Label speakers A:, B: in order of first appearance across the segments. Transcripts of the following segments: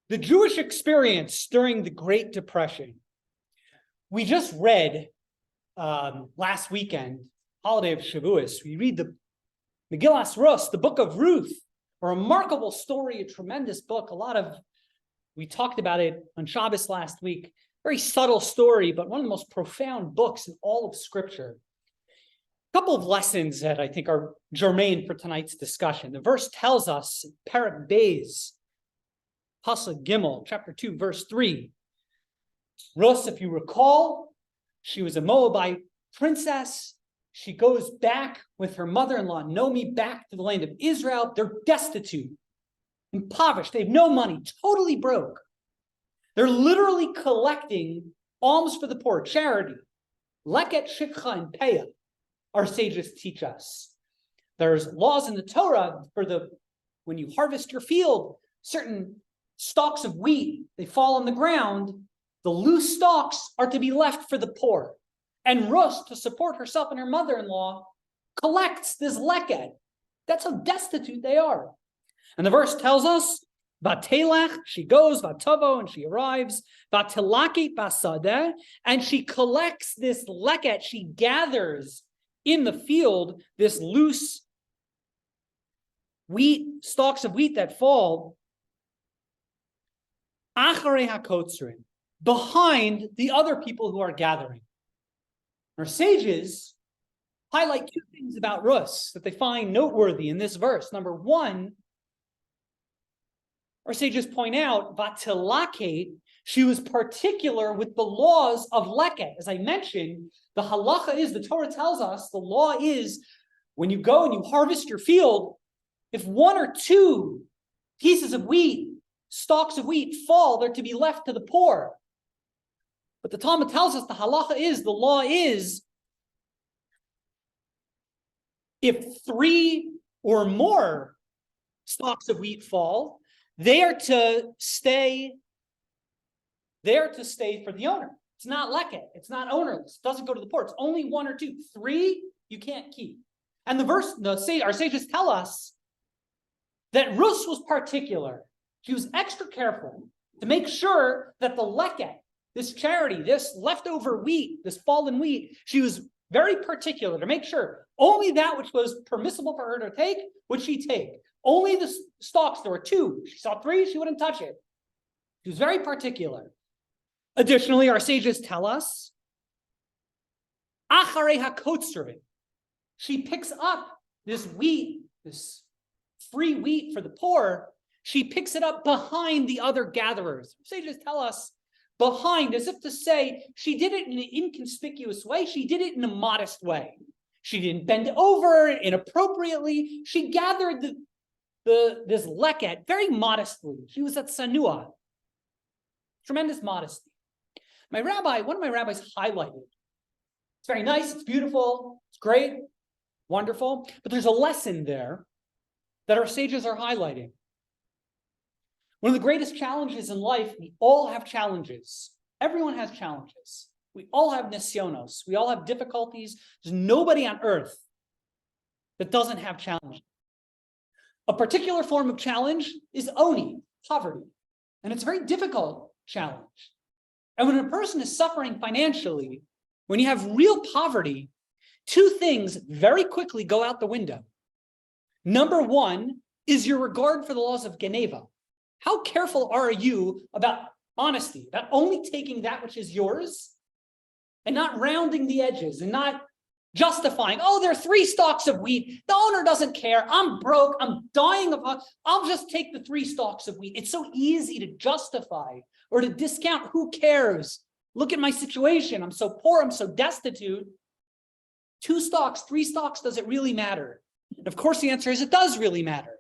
A: The Jewish experience during the Great Depression. We just read last weekend, holiday of Shavuos, we read the Megillas Rus, the book of Ruth, a remarkable story, a tremendous book. We talked about it on Shabbos last week. Very subtle story, but one of the most profound books in all of Scripture. A couple of lessons that I think are germane for tonight's discussion. The verse tells us, Perek Beis, Pasuk Gimel, chapter 2, verse 3. Rus, if you recall, she was a Moabite princess. She goes back with her mother-in-law, Naomi, back to the land of Israel. They're destitute, impoverished. They have no money, totally broke. They're literally collecting alms for the poor, charity. Leket, shikha, and peah, our sages teach us. There's laws in the Torah when you harvest your field, certain stalks of wheat, they fall on the ground. The loose stalks are to be left for the poor. And Rus, to support herself and her mother-in-law, collects this leket. That's how destitute they are. And the verse tells us, Vatelech, she goes, Vatavo, and she arrives, Vatelaki basadeh, and she collects this leket, she gathers in the field this loose wheat, stalks of wheat that fall, Acharei hakotzrin, behind the other people who are gathering. Our sages highlight two things about Rus that they find noteworthy in this verse. Number one, our sages point out, Vatilake, she was particular with the laws of leket. As I mentioned, the halacha is, the Torah tells us, the law is, when you go and you harvest your field, if one or two pieces of wheat, stalks of wheat fall, they're to be left to the poor. But the Talmud tells us the halacha is, the law is, if 3 or more stalks of wheat fall, they are to stay for the owner. It's not leket. It's not ownerless. It doesn't go to the poor. It's only 1 or 2. 3, you can't keep. And our sages tell us that Rus was particular. She was extra careful to make sure that the leket, this charity, this leftover wheat, this fallen wheat, she was very particular to make sure only that which was permissible for her to take would she take. Only the stalks, there were 2. She saw 3, she wouldn't touch it. She was very particular. Additionally, our sages tell us, Acharei hakotzrin, she picks up this wheat, this free wheat for the poor, she picks it up behind the other gatherers. Sages tell us, behind, as if to say, she did it in an inconspicuous way, she did it in a modest way. She didn't bend over inappropriately. She gathered this leket very modestly. She was at sanua. Tremendous modesty. One of my rabbis highlighted. It's very nice, it's beautiful, it's great, wonderful, but there's a lesson there that our sages are highlighting. One of the greatest challenges in life, we all have challenges. Everyone has challenges. We all have nisyonos. We all have difficulties. There's nobody on earth that doesn't have challenges. A particular form of challenge is oni, poverty. And it's a very difficult challenge. And when a person is suffering financially, when you have real poverty, 2 things very quickly go out the window. Number one is your regard for the laws of Geneva. How careful are you about honesty, about only taking that which is yours and not rounding the edges and not justifying, oh, there are 3 stalks of wheat. The owner doesn't care. I'm broke. I'm dying of hunger. I'll just take the 3 stalks of wheat. It's so easy to justify or to discount. Who cares? Look at my situation. I'm so poor. I'm so destitute. 2 stalks, 3 stalks, does it really matter? And of course, the answer is it does really matter.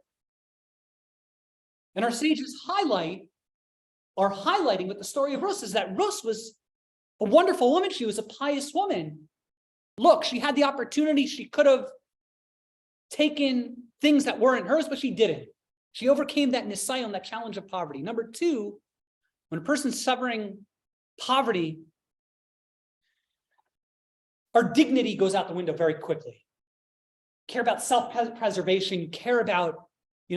A: And our sages are highlighting with the story of Rus is that Rus was a wonderful woman. She was a pious woman. Look, she had the opportunity. She could have taken things that weren't hers, but she didn't. She overcame that nisayon, that challenge of poverty. Number 2, when a person's suffering poverty, our dignity goes out the window very quickly. Care about self-preservation, care about,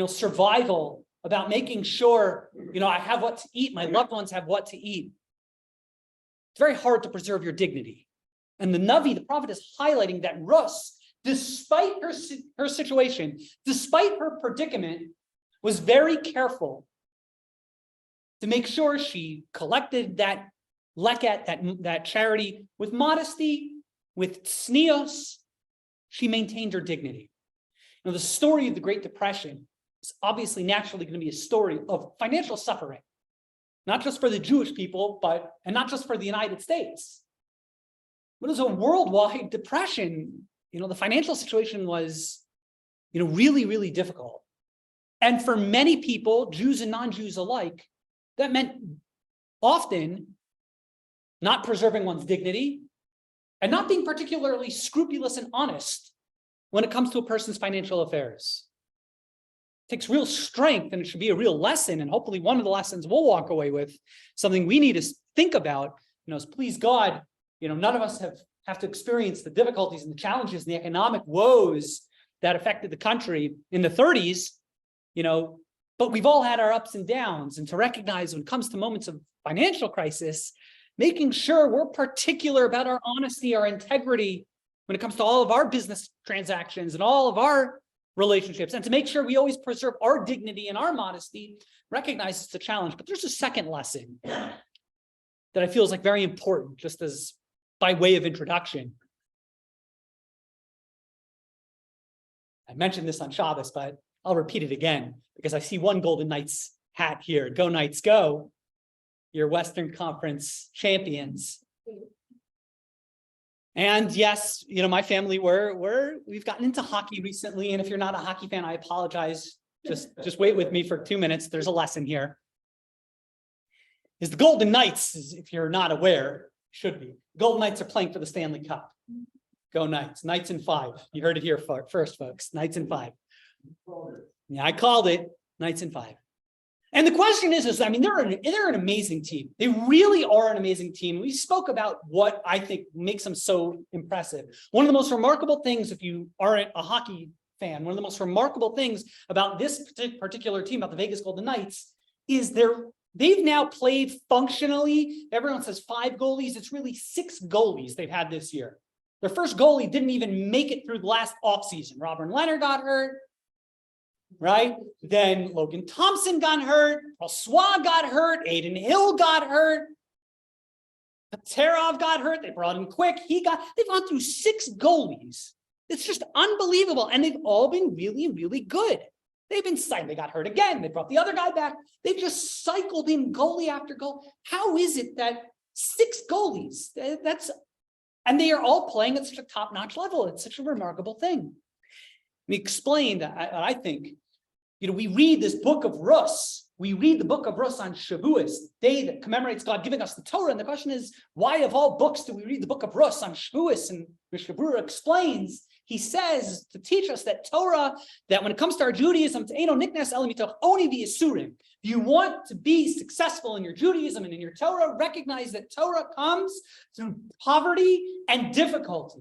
A: survival. about making sure, I have what to eat, my loved ones have what to eat. It's very hard to preserve your dignity. And the Navi, the prophet, is highlighting that Rus, despite her situation, despite her predicament, was very careful to make sure she collected that leket, that charity, with modesty, with tznius. She maintained her dignity. Now, the story of the Great Depression is obviously naturally going to be a story of financial suffering, not just for the Jewish people, and not just for the United States. But it was a worldwide depression. The financial situation was, really, really difficult. And for many people, Jews and non-Jews alike, that meant often not preserving one's dignity and not being particularly scrupulous and honest when it comes to a person's financial affairs. It takes real strength, and it should be a real lesson. And hopefully one of the lessons we'll walk away with, something we need to think about, is please God, none of us have to experience the difficulties and the challenges and the economic woes that affected the country in the 30s, but we've all had our ups and downs. And to recognize when it comes to moments of financial crisis, making sure we're particular about our honesty, our integrity when it comes to all of our business transactions and all of our relationships, and to make sure we always preserve our dignity and our modesty, recognize it's a challenge. But there's a second lesson that I feel is very important, just as by way of introduction. I mentioned this on Shabbos, but I'll repeat it again because I see one Golden Knights hat here. Go Knights, go. Your Western Conference champions. And yes, my family, we've gotten into hockey recently. And if you're not a hockey fan, I apologize. Just wait with me for 2 minutes. There's a lesson here. Is the Golden Knights, if you're not aware, should be. Golden Knights are playing for the Stanley Cup. Go Knights. Knights in 5. You heard it here first, folks. Knights in 5. Yeah, I called it. Knights in 5. And the question is they're an amazing team. They really are an amazing team. We spoke about what I think makes them so impressive. One of the most remarkable things, if you aren't a hockey fan, one of the most remarkable things about this particular team, about the Vegas Golden Knights, is they've now played functionally. Everyone says 5 goalies. It's really 6 goalies they've had this year. Their first goalie didn't even make it through the last offseason. Robert Leonard got hurt. Right? Then Logan Thompson got hurt. François got hurt. Aiden Hill got hurt. Petarov got hurt. They brought him quick. They've gone through 6 goalies. It's just unbelievable. And they've all been really, really good. They got hurt again. They brought the other guy back. They've just cycled in goalie after goal. How is it that 6 goalies, and they are all playing at such a top-notch level? It's such a remarkable thing. We explained, I think, we read this book of Rus. We read the book of Rus on Shavuos, day that commemorates God giving us the Torah. And the question is, why of all books do we read the book of Rus on Shavuos? And Mishnah Berurah explains, he says, to teach us that Torah, that when it comes to our Judaism, if you want to be successful in your Judaism and in your Torah, recognize that Torah comes through poverty and difficulty.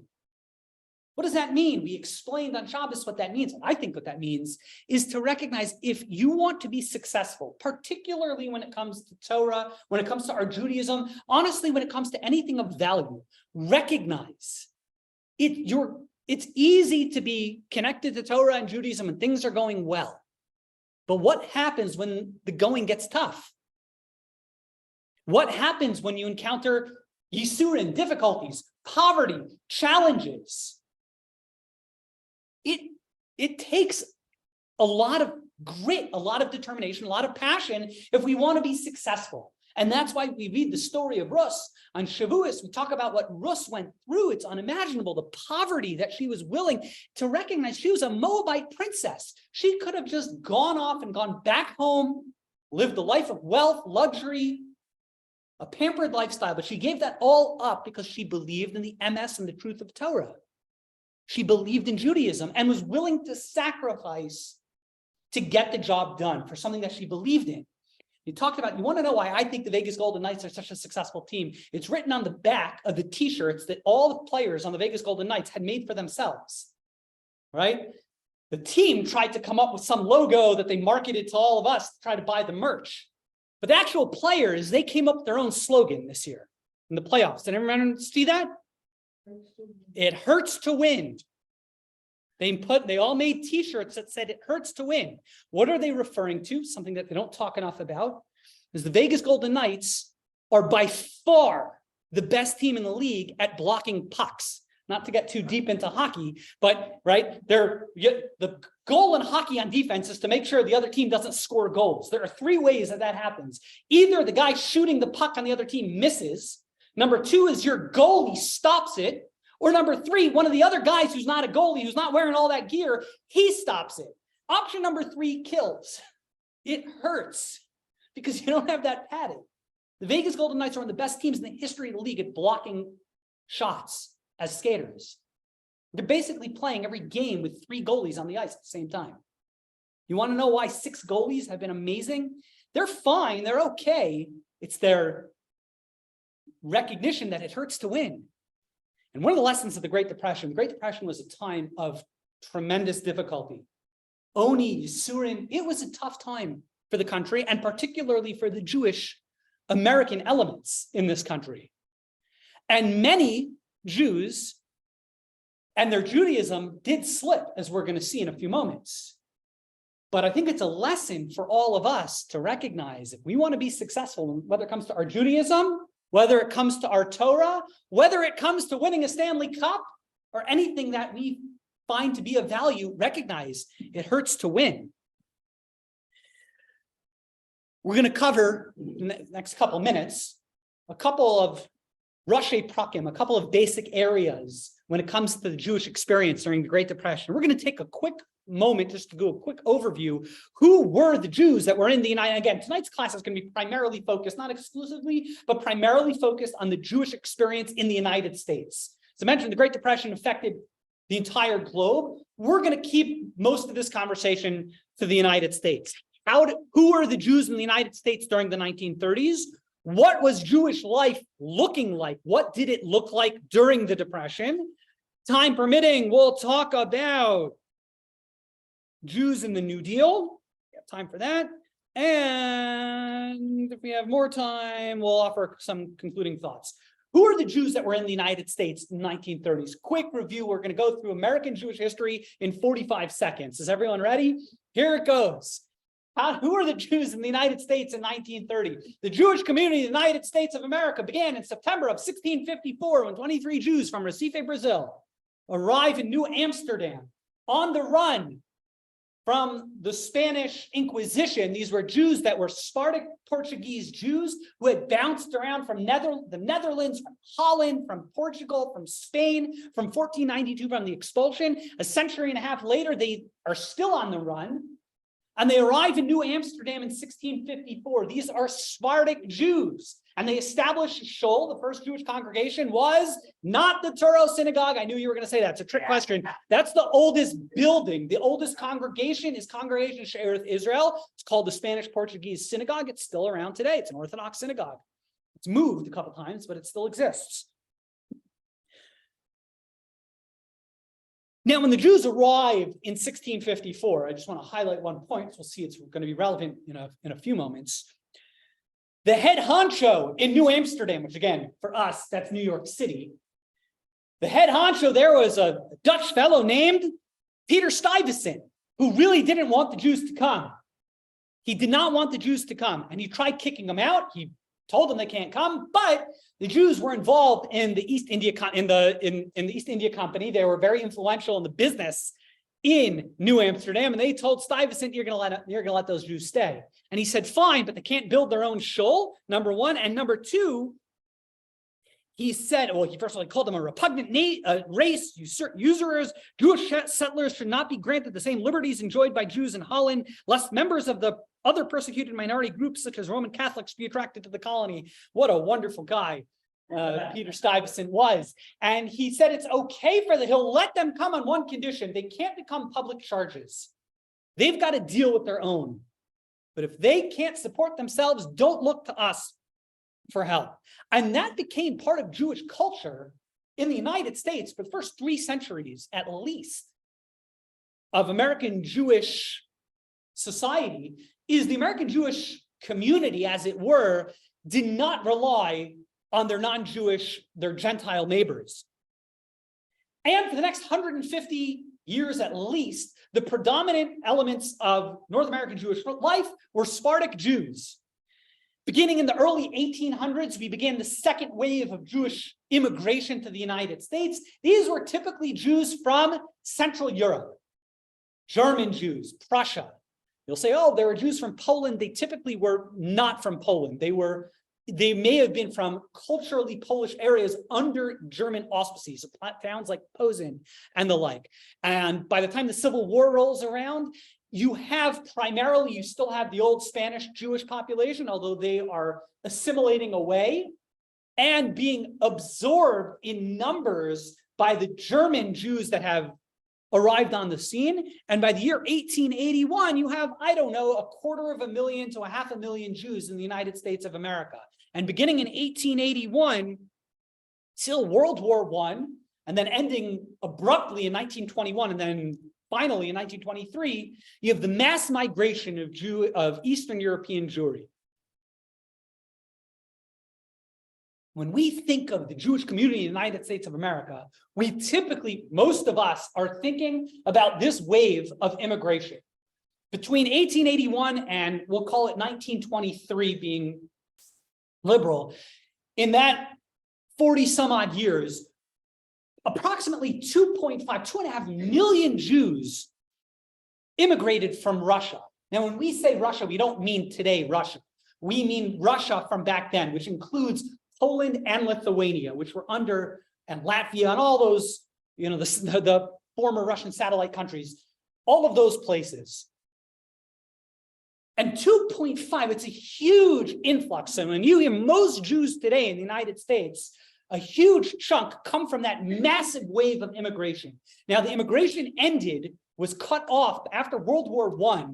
A: What does that mean? We explained on Shabbos what that means. I think what that means is to recognize, if you want to be successful, particularly when it comes to Torah, when it comes to our Judaism, honestly, when it comes to anything of value, recognize it's easy to be connected to Torah and Judaism and things are going well. But what happens when the going gets tough? What happens when you encounter yisurin, difficulties, poverty, challenges? It takes a lot of grit, a lot of determination, a lot of passion if we want to be successful. And that's why we read the story of Rus on Shavuos. We talk about what Rus went through. It's unimaginable, the poverty that she was willing to recognize. She was a Moabite princess. She could have just gone off and gone back home, lived a life of wealth, luxury, a pampered lifestyle, but she gave that all up because she believed in the emes and the truth of Torah. She believed in Judaism and was willing to sacrifice to get the job done for something that she believed in. You want to know why I think the Vegas Golden Knights are such a successful team? It's written on the back of the t-shirts that all the players on the Vegas Golden Knights had made for themselves, right? the team tried to come up with some logo that they marketed to all of us to try to buy the merch. But the actual players, they came up with their own slogan this year in the playoffs. Did everyone see that? It hurts to win. They all made t-shirts that said it hurts to win. What are they referring to? Something that they don't talk enough about is the Vegas Golden Knights are by far the best team in the league at blocking pucks. Not to get too deep into hockey, but right, the goal in hockey on defense is to make sure the other team doesn't score goals. There are three ways that happens. Either the guy shooting the puck on the other team misses. Number two is your goalie stops it. Or number three, one of the other guys who's not a goalie, who's not wearing all that gear, he stops it. Option number three kills. It hurts because you don't have that padding. The Vegas Golden Knights are one of the best teams in the history of the league at blocking shots as skaters. They're basically playing every game with three goalies on the ice at the same time. You want to know why 6 goalies have been amazing? They're fine. They're okay. It's their recognition that it hurts to win. And one of the lessons of the Great Depression was a time of tremendous difficulty. Oni, Yisurin, it was a tough time for the country, and particularly for the Jewish American elements in this country. And many Jews and their Judaism did slip, as we're going to see in a few moments. But I think it's a lesson for all of us to recognize if we want to be successful, whether it comes to our Judaism, whether it comes to our Torah, whether it comes to winning a Stanley Cup, or anything that we find to be of value, recognize it hurts to win. We're going to cover in the next couple minutes a couple of Rashi Prakim, a couple of basic areas when it comes to the Jewish experience during the Great Depression. We're going to take a quick moment just to do a quick overview. Who were the Jews that were in the United States? Again, tonight's class is going to be primarily focused, not exclusively, but primarily focused on the Jewish experience in the United States. As I mentioned, the Great Depression affected the entire globe. We're going to keep most of this conversation to the United States. Who were the Jews in the United States during the 1930s? What was Jewish life looking like? What did it look like during the Depression? Time permitting, we'll talk about Jews in the New Deal. We have time for that. And if we have more time, we'll offer some concluding thoughts. Who are the Jews that were in the United States in the 1930s? Quick review. We're going to go through American Jewish history in 45 seconds. Is everyone ready? Here it goes. Who are the Jews in the United States in 1930? The Jewish community in the United States of America began in September of 1654 when 23 Jews from Recife, Brazil, arrived in New Amsterdam on the run from the Spanish Inquisition. These were Jews that were Sephardic Portuguese Jews who had bounced around from the Netherlands, from Holland, from Portugal, from Spain, from 1492 from the expulsion. A century and a half later, they are still on the run. And they arrive in New Amsterdam in 1654. These are Sephardic Jews. And they established Shul. The first Jewish congregation was not the Turo synagogue. I knew you were going to say that. It's a trick question. That's the oldest building. The oldest congregation is Congregation She'ereth Israel. It's called the Spanish Portuguese Synagogue. It's still around today. It's an Orthodox synagogue. It's moved a couple times, but it still exists. Now, when the Jews arrived in 1654, I just want to highlight one point. So we'll see it's going to be relevant in a few moments. The head honcho in New Amsterdam, which again, for us, that's New York City. The head honcho there was a Dutch fellow named Peter Stuyvesant, who really didn't want the Jews to come. He did not want the Jews to come, and he tried kicking them out. He told them they can't come, but the Jews were involved in the East India in the East India Company. They were very influential in the business in New Amsterdam, and they told Stuyvesant, "You're going to let those Jews stay." And he said, "Fine, but they can't build their own shul." Number one, and number two, he said, well, he first of all called them a repugnant race, usurers. Jewish settlers should not be granted the same liberties enjoyed by Jews in Holland, lest members of the other persecuted minority groups, such as Roman Catholics, be attracted to the colony. What a wonderful guy Peter Stuyvesant was. And he said it's okay he'll let them come on one condition. They can't become public charges. They've got to deal with their own. But if they can't support themselves, don't look to us for help. And that became part of Jewish culture in the United States for the first 3 centuries at least. of American Jewish society is the American Jewish community, as it were, did not rely on their non-Jewish, their Gentile neighbors. And for the next 150 years at least, the predominant elements of North American Jewish life were Sephardic Jews. Beginning in the early 1800s, we began the second wave of Jewish immigration to the United States. These were typically Jews from Central Europe, German Jews, Prussia. You'll say, oh, there are Jews from Poland. They typically were not from Poland. They may have been from culturally Polish areas under German auspices, towns like Posen and the like. And by the time the Civil War rolls around, you still have the old Spanish Jewish population, although they are assimilating away and being absorbed in numbers by the German Jews that have arrived on the scene. And by the year 1881, you have, I don't know, 250,000 to 500,000 Jews in the United States of America. And beginning in 1881 till World War I, and then ending abruptly in 1921, and then finally in 1923, you have the mass migration of Eastern European Jewry. When we think of the Jewish community in the United States of America, we typically, most of us, are thinking about this wave of immigration. Between 1881 and we'll call it 1923 being liberal, in that 40 some odd years, approximately 2.5 million Jews immigrated from Russia. Now, when we say Russia, we don't mean today Russia. We mean Russia from back then, which includes Poland and Lithuania, which were under, and Latvia and all those, the former Russian satellite countries, all of those places. And 2.5, it's a huge influx. And when you hear most Jews today in the United States, a huge chunk come from that massive wave of immigration. Now, the immigration was cut off after World War I,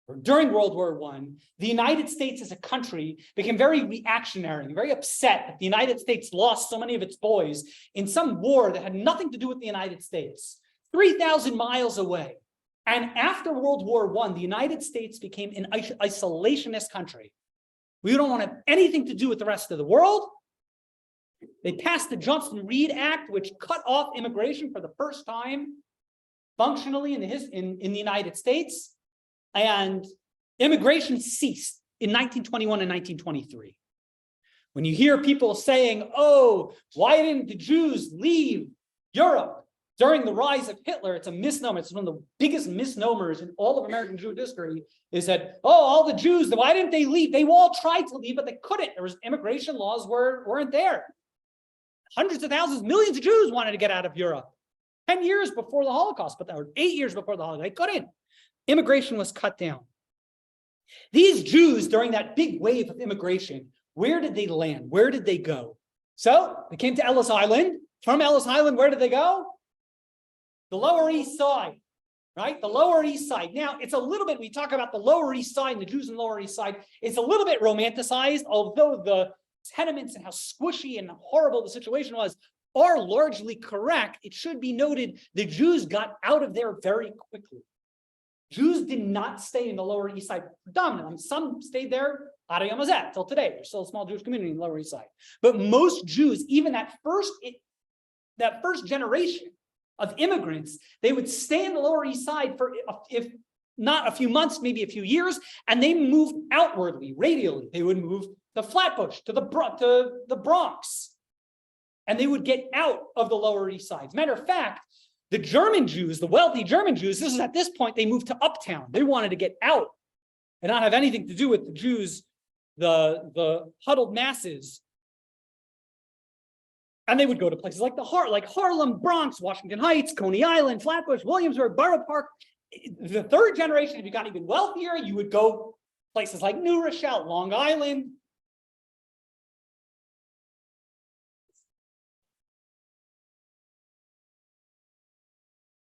A: or during World War I. The United States as a country became very reactionary, very upset that the United States lost so many of its boys in some war that had nothing to do with the United States, 3,000 miles away. And after World War I, the United States became an isolationist country. We don't want to have anything to do with the rest of the world. They passed the Johnson-Reed Act, which cut off immigration for the first time functionally in the United States. And immigration ceased in 1921 and 1923. When you hear people saying, oh, why didn't the Jews leave Europe during the rise of Hitler? It's a misnomer. It's one of the biggest misnomers in all of American Jewish history, is that, oh, all the Jews, why didn't they leave? They all tried to leave, but they couldn't. There was immigration laws weren't there. Hundreds of thousands, millions of Jews wanted to get out of Europe 10 years before the Holocaust, or 8 years before the Holocaust. They couldn't. Immigration was cut down. These Jews, during that big wave of immigration, where did they land? Where did they go? So they came to Ellis Island. From Ellis Island, where did they go? The Lower East Side, right? The Lower East Side. Now, it's a little bit, we talk about the Lower East Side and the Jews in the Lower East Side. It's a little bit romanticized, although the tenements and how squishy and horrible the situation was are largely correct. It should be noted the Jews got out of there very quickly. Jews did not stay in the Lower East Side predominantly. Some stayed there till today. There's still a small Jewish community in the Lower East Side. But most Jews, even that first generation of immigrants, they would stay in the Lower East Side for, if not a few months, maybe a few years, and they moved outwardly, radially. They would move to Flatbush, to the Bronx, and they would get out of the Lower East Side. As a matter of fact, the German Jews, the wealthy German Jews, this is at this point, they moved to Uptown. They wanted to get out and not have anything to do with the Jews, the huddled masses. And they would go to places like Harlem, Bronx, Washington Heights, Coney Island, Flatbush, Williamsburg, Borough Park. The third generation, if you got even wealthier, you would go places like New Rochelle, Long Island.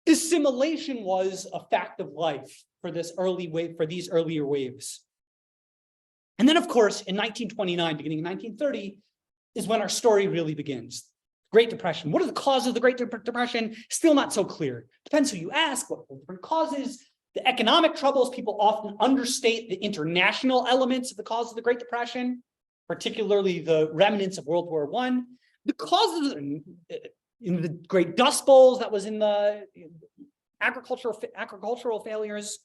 A: Assimilation was a fact of life for this early wave, for these earlier waves. And then, of course, in 1929, beginning in 1930, is when our story really begins. Great Depression. What are the causes of the Great Depression? Still not so clear. Depends who you ask, what the different causes. The economic troubles, people often understate the international elements of the cause of the Great Depression, particularly the remnants of World War I. The causes in the Great Dust Bowls that was in the agricultural failures.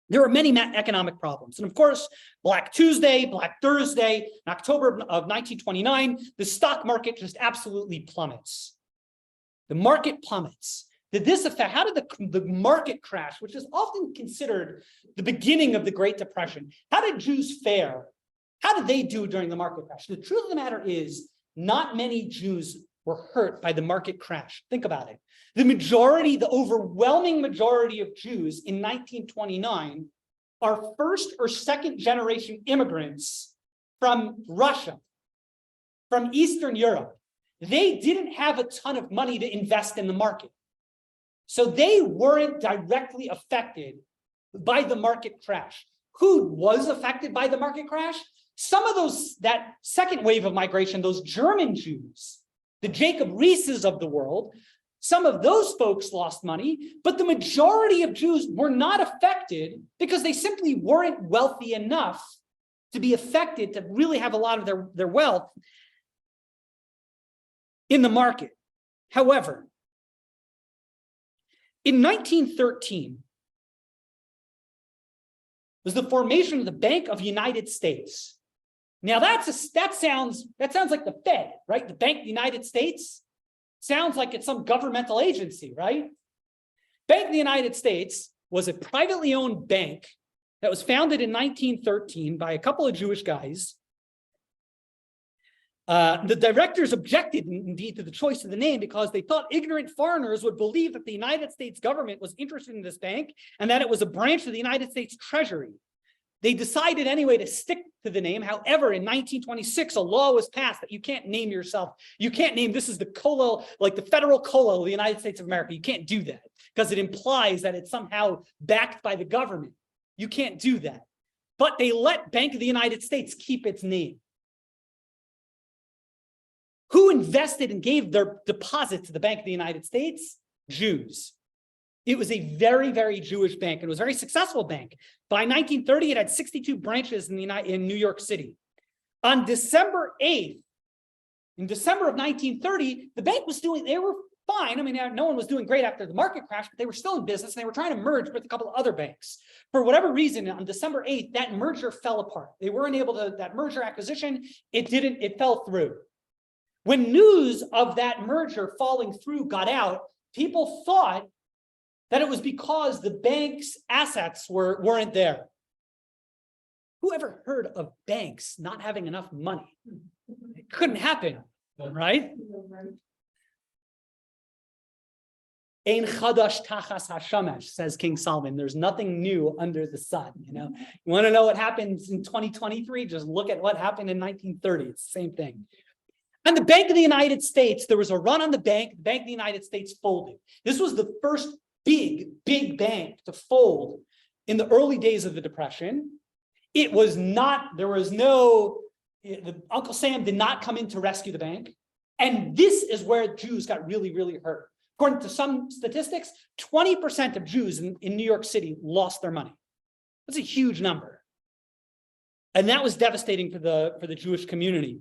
A: There are many economic problems. And of course, Black Tuesday, Black Thursday, in October of 1929, the stock market just absolutely plummets. The market plummets. Did this affect, how did the market crash, which is often considered the beginning of the Great Depression, how did Jews fare? How did they do during the market crash? The truth of the matter is, not many Jews were hurt by the market crash. Think about it. The overwhelming majority of Jews in 1929 are first or second generation immigrants from Russia, from Eastern Europe. They didn't have a ton of money to invest in the market. So they weren't directly affected by the market crash. Who was affected by the market crash? Some of that second wave of migration, those German Jews, the Jacob Rieses of the world, some of those folks lost money, but the majority of Jews were not affected because they simply weren't wealthy enough to be affected, to really have a lot of their wealth in the market. However, in 1913, was the formation of the Bank of the United States. Now that sounds like the Fed, right? The Bank of the United States sounds like it's some governmental agency, right? Bank of the United States was a privately owned bank that was founded in 1913 by a couple of Jewish guys. The directors objected, indeed, to the choice of the name because they thought ignorant foreigners would believe that the United States government was interested in this bank and that it was a branch of the United States Treasury. They decided anyway to stick to the name. However, in 1926, a law was passed that you can't name yourself. You can't name, this is the Kollel, like the federal Kollel of the United States of America. You can't do that because it implies that it's somehow backed by the government. You can't do that. But they let Bank of the United States keep its name. Who invested and gave their deposit to the Bank of the United States? Jews. It was a very, very Jewish bank. It was a very successful bank. By 1930, it had 62 branches in New York City. On December 8th, in December of 1930, the bank was they were fine. I mean, no one was doing great after the market crash, but they were still in business and they were trying to merge with a couple of other banks. For whatever reason, on December 8th, that merger fell apart. They weren't able to, that merger acquisition, it fell through. When news of that merger falling through got out, people thought that it was because the bank's assets weren't there. Who ever heard of banks not having enough money? It couldn't happen, right? Ein chadash tachas hashamesh, says King Solomon. There's nothing new under the sun. You want to know what happens in 2023? Just look at what happened in 1930. It's the same thing. And the Bank of the United States, there was a run on the Bank of the United States folded. This was the first big bank to fold in the early days of the Depression. It was not, Uncle Sam did not come in to rescue the bank. And this is where Jews got really, really hurt. According to some statistics, 20% of Jews in New York City lost their money. That's a huge number. And that was devastating for the Jewish community.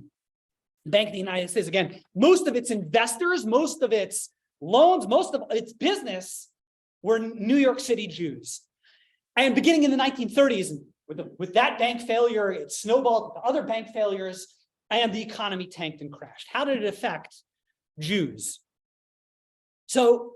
A: Bank of the United States, again, most of its investors, most of its loans, most of its business were New York City Jews. And beginning in the 1930s, with that bank failure, it snowballed to other bank failures, and the economy tanked and crashed. How did it affect Jews? So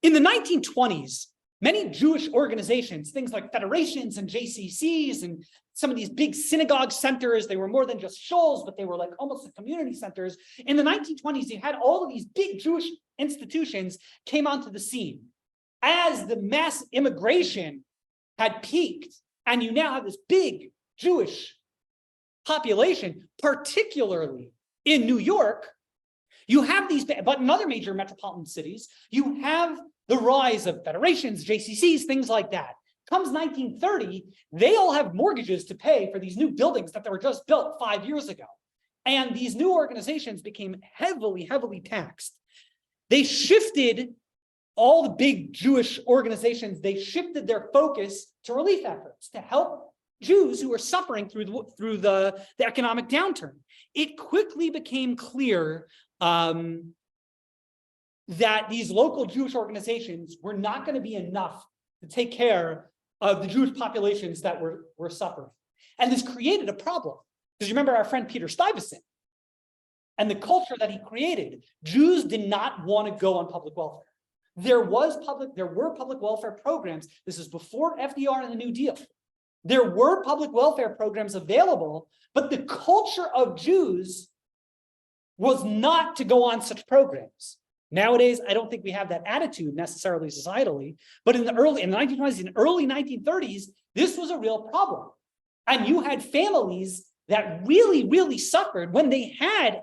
A: in the 1920s, many Jewish organizations, things like federations and JCCs and some of these big synagogue centers, they were more than just shuls, but they were like almost like community centers. In the 1920s, you had all of these big Jewish institutions came onto the scene. As the mass immigration had peaked, and you now have this big Jewish population, particularly in New York, you have these, but in other major metropolitan cities, you have the rise of federations, JCCs, things like that. Comes 1930, they all have mortgages to pay for these new buildings that they were just built 5 years ago. And these new organizations became heavily, heavily taxed. They shifted all the big Jewish organizations, they shifted their focus to relief efforts to help Jews who were suffering through the economic downturn. It quickly became clear that these local Jewish organizations were not going to be enough to take care of the Jewish populations that were suffering. And this created a problem. Because you remember our friend Peter Stuyvesant and the culture that he created. Jews did not want to go on public welfare. There were public welfare programs. This is before FDR and the New Deal. There were public welfare programs available, but the culture of Jews was not to go on such programs. Nowadays, I don't think we have that attitude necessarily societally, but in the 1920s and early 1930s, this was a real problem. And you had families that really, really suffered when they had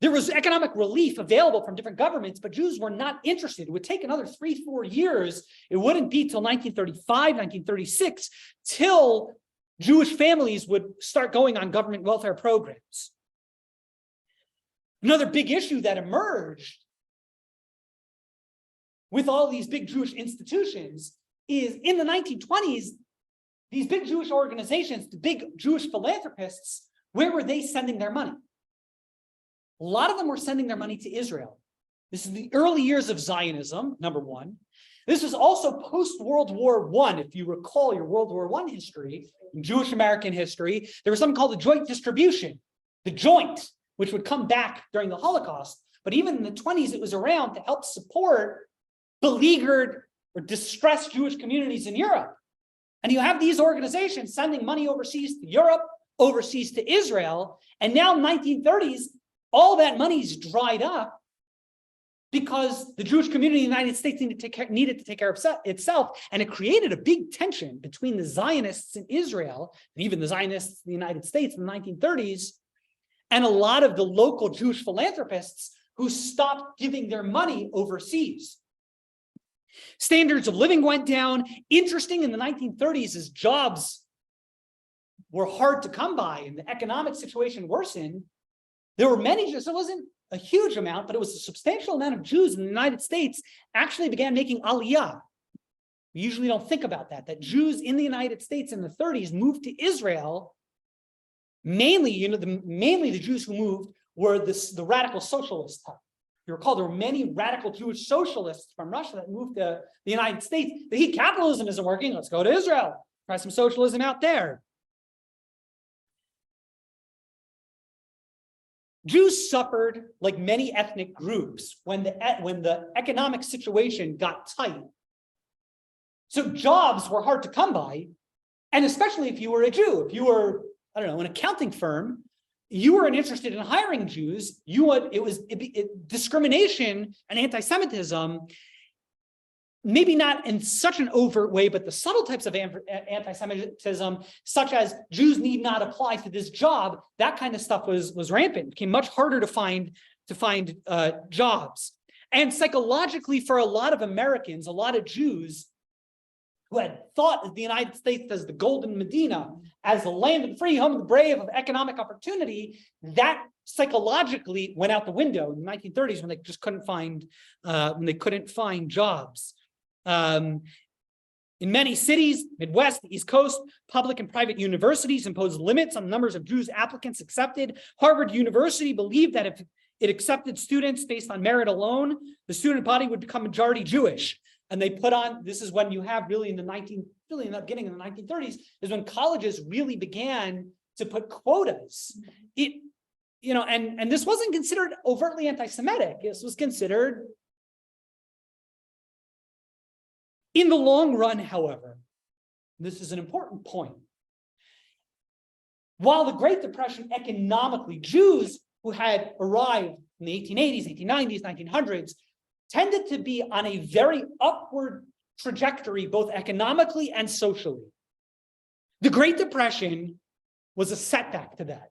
A: there was economic relief available from different governments, but Jews were not interested. It would take another 3-4 years. It wouldn't be till 1935, 1936, till Jewish families would start going on government welfare programs. Another big issue that emerged with all these big Jewish institutions is in the 1920s, these big Jewish organizations, the big Jewish philanthropists, where were they sending their money? A lot of them were sending their money to Israel. This is the early years of Zionism, number one. This was also post-World War I. If you recall your World War I history, in Jewish American history, there was something called the joint distribution, the joint, which would come back during the Holocaust. But even in the 20s, it was around to help support beleaguered or distressed Jewish communities in Europe. And you have these organizations sending money overseas to Europe, overseas to Israel. And now in the 1930s, all that money's dried up because the Jewish community in the United States needed to take care of itself. And it created a big tension between the Zionists in Israel and even the Zionists in the United States in the 1930s and a lot of the local Jewish philanthropists who stopped giving their money overseas. Standards of living went down. Interesting in the 1930s as jobs were hard to come by and the economic situation worsened, there were many Jews, it wasn't a huge amount, but it was a substantial amount of Jews in the United States actually began making aliyah. We usually don't think about that Jews in the United States in the 30s moved to Israel. Mainly, mainly the Jews who moved were the radical socialist type. You recall there were many radical Jewish socialists from Russia that moved to the United States. Capitalism isn't working, let's go to Israel. Try some socialism out there. Jews suffered like many ethnic groups when the economic situation got tight. So jobs were hard to come by, and especially if you were a Jew, if you were, I don't know, an accounting firm, you weren't interested in hiring Jews. Discrimination and anti-Semitism, maybe not in such an overt way, but the subtle types of anti-Semitism, such as Jews need not apply to this job, that kind of stuff was rampant. It became much harder to find jobs. And psychologically, for a lot of Americans, a lot of Jews who had thought of the United States as the golden Medina, as the land of the free, home of the brave, of economic opportunity, that psychologically went out the window in the 1930s when they just couldn't find jobs. In many cities, Midwest, the East Coast, public and private universities imposed limits on the numbers of Jews applicants accepted. Harvard University believed that if it accepted students based on merit alone, the student body would become majority Jewish. And they put on, this is when you have really in the beginning of the 1930s, is when colleges really began to put quotas. And this wasn't considered overtly anti-Semitic. This was considered. In the long run, however, this is an important point. While the Great Depression economically, Jews who had arrived in the 1880s, 1890s, 1900s, tended to be on a very upward trajectory, both economically and socially. The Great Depression was a setback to that.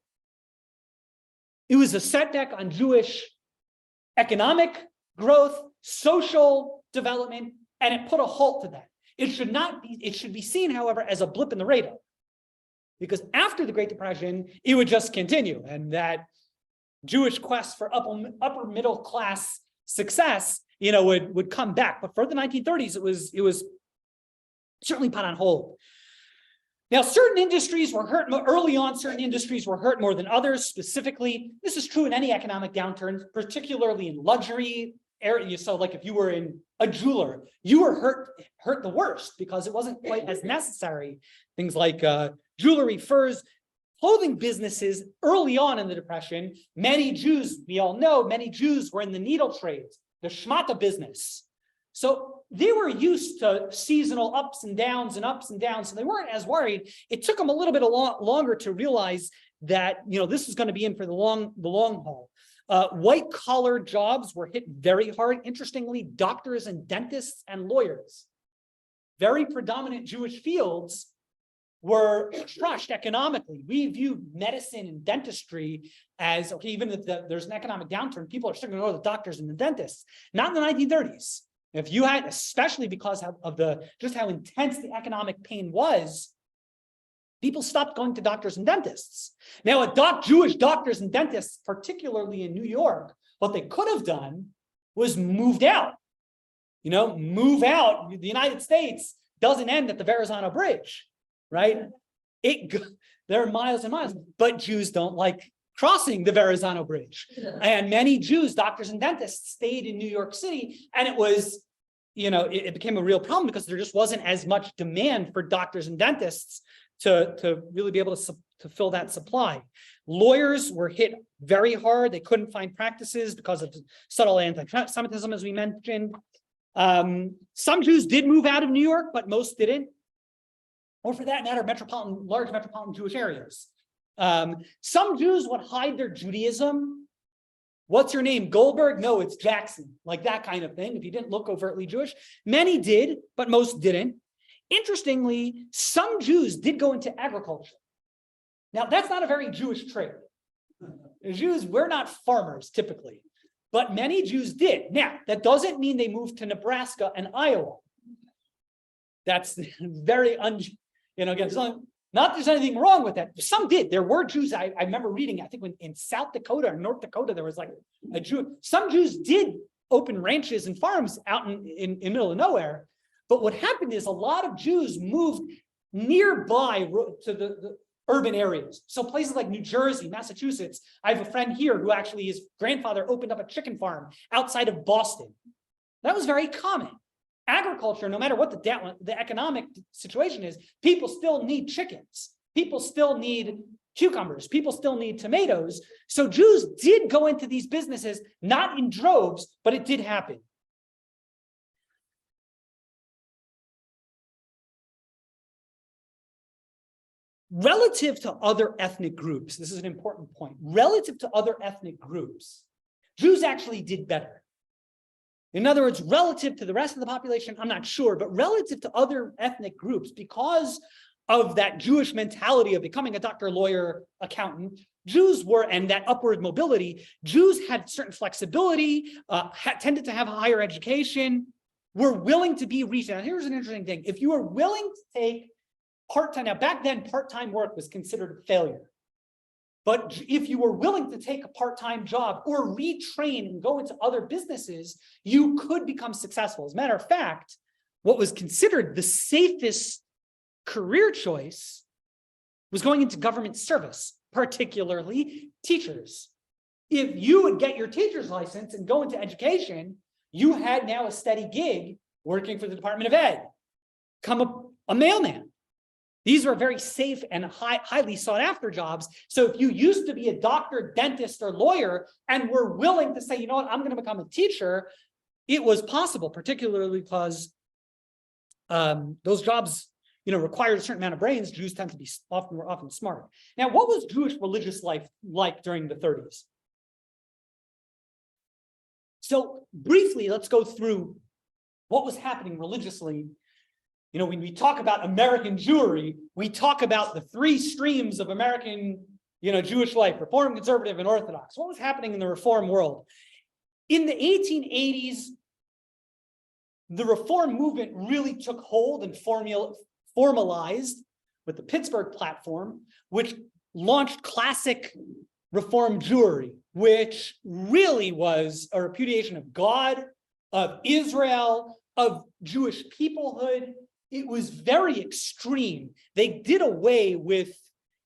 A: It was a setback on Jewish economic growth, social development, and it put a halt to that. It should be seen, however, as a blip in the radar. because after the Great Depression, it would just continue, and that Jewish quest for upper middle class success, would come back. But for the 1930s, it was certainly put on hold. Now, certain industries were hurt early on. Certain industries were hurt more than others. Specifically, this is true in any economic downturn, particularly in luxury area. So, like if you were in a jeweler, you were hurt the worst because it wasn't quite as necessary. Things like jewelry, furs, clothing businesses early on in the Depression. Many Jews, we all know, many Jews were in the needle trades, the shmata business. So they were used to seasonal ups and downs, so they weren't as worried. It took them a little bit longer to realize that this is going to be in for the long haul. White collar jobs were hit very hard. Interestingly, doctors and dentists and lawyers, very predominant Jewish fields, were crushed economically. We view medicine and dentistry as, okay, even if there's an economic downturn, people are still going to go to the doctors and the dentists. Not in the 1930s. If you had, especially because of just how intense the economic pain was, people stopped going to doctors and dentists. Now, Jewish doctors and dentists, particularly in New York, what they could have done was moved out. Move out. The United States doesn't end at the Verrazano Bridge, right? There are miles and miles, but Jews don't like crossing the Verrazano Bridge. And many Jews, doctors and dentists, stayed in New York City, and it was, it became a real problem because there just wasn't as much demand for doctors and dentists to really be able to fill that supply. Lawyers were hit very hard. They couldn't find practices because of subtle anti-Semitism, as we mentioned. Some Jews did move out of New York, but most didn't. Or for that matter, large metropolitan Jewish areas. Some Jews would hide their Judaism. What's your name? Goldberg? No, it's Jackson. Like that kind of thing. If you didn't look overtly Jewish. Many did, but most didn't. Interestingly, some Jews did go into agriculture. Now, that's not a very Jewish trait. Jews, we're not farmers typically, but many Jews did. Now, that doesn't mean they moved to Nebraska and Iowa. That's very again, not there's anything wrong with that. Some did. There were Jews. I remember reading, I think when in South Dakota or North Dakota, there was like a Jew. Some Jews did open ranches and farms out in the middle of nowhere. But what happened is a lot of Jews moved nearby to the urban areas. So places like New Jersey, Massachusetts. I have a friend here who actually, his grandfather opened up a chicken farm outside of Boston. That was very common. Agriculture, no matter what the economic situation is, people still need chickens. People still need cucumbers. People still need tomatoes. So Jews did go into these businesses, not in droves, but it did happen. Relative to other ethnic groups, this is an important point. Relative to other ethnic groups, Jews actually did better. In other words, relative to the rest of the population, I'm not sure, but relative to other ethnic groups, because of that Jewish mentality of becoming a doctor, lawyer, accountant, Jews were, and that upward mobility, Jews had certain flexibility, tended to have a higher education, were willing to be reached. Now, here's an interesting thing. If you were willing to take part-time, now back then, part-time work was considered a failure. But if you were willing to take a part-time job or retrain and go into other businesses, you could become successful. As a matter of fact, what was considered the safest career choice was going into government service, particularly teachers. If you would get your teacher's license and go into education, you had now a steady gig working for the Department of Ed, become a mailman. These were very safe and highly sought after jobs. So if you used to be a doctor, dentist, or lawyer, and were willing to say, you know what, I'm going to become a teacher, it was possible, particularly because those jobs, required a certain amount of brains. Jews tend to be often smart. Now, what was Jewish religious life like during the 30s? So briefly, let's go through what was happening religiously. When we talk about American Jewry, we talk about the three streams of American, Jewish life: Reform, Conservative, and Orthodox. What was happening in the Reform world? In the 1880s, the Reform movement really took hold and formalized with the Pittsburgh platform, which launched classic Reform Jewry, which really was a repudiation of God, of Israel, of Jewish peoplehood. It was very extreme. They did away with,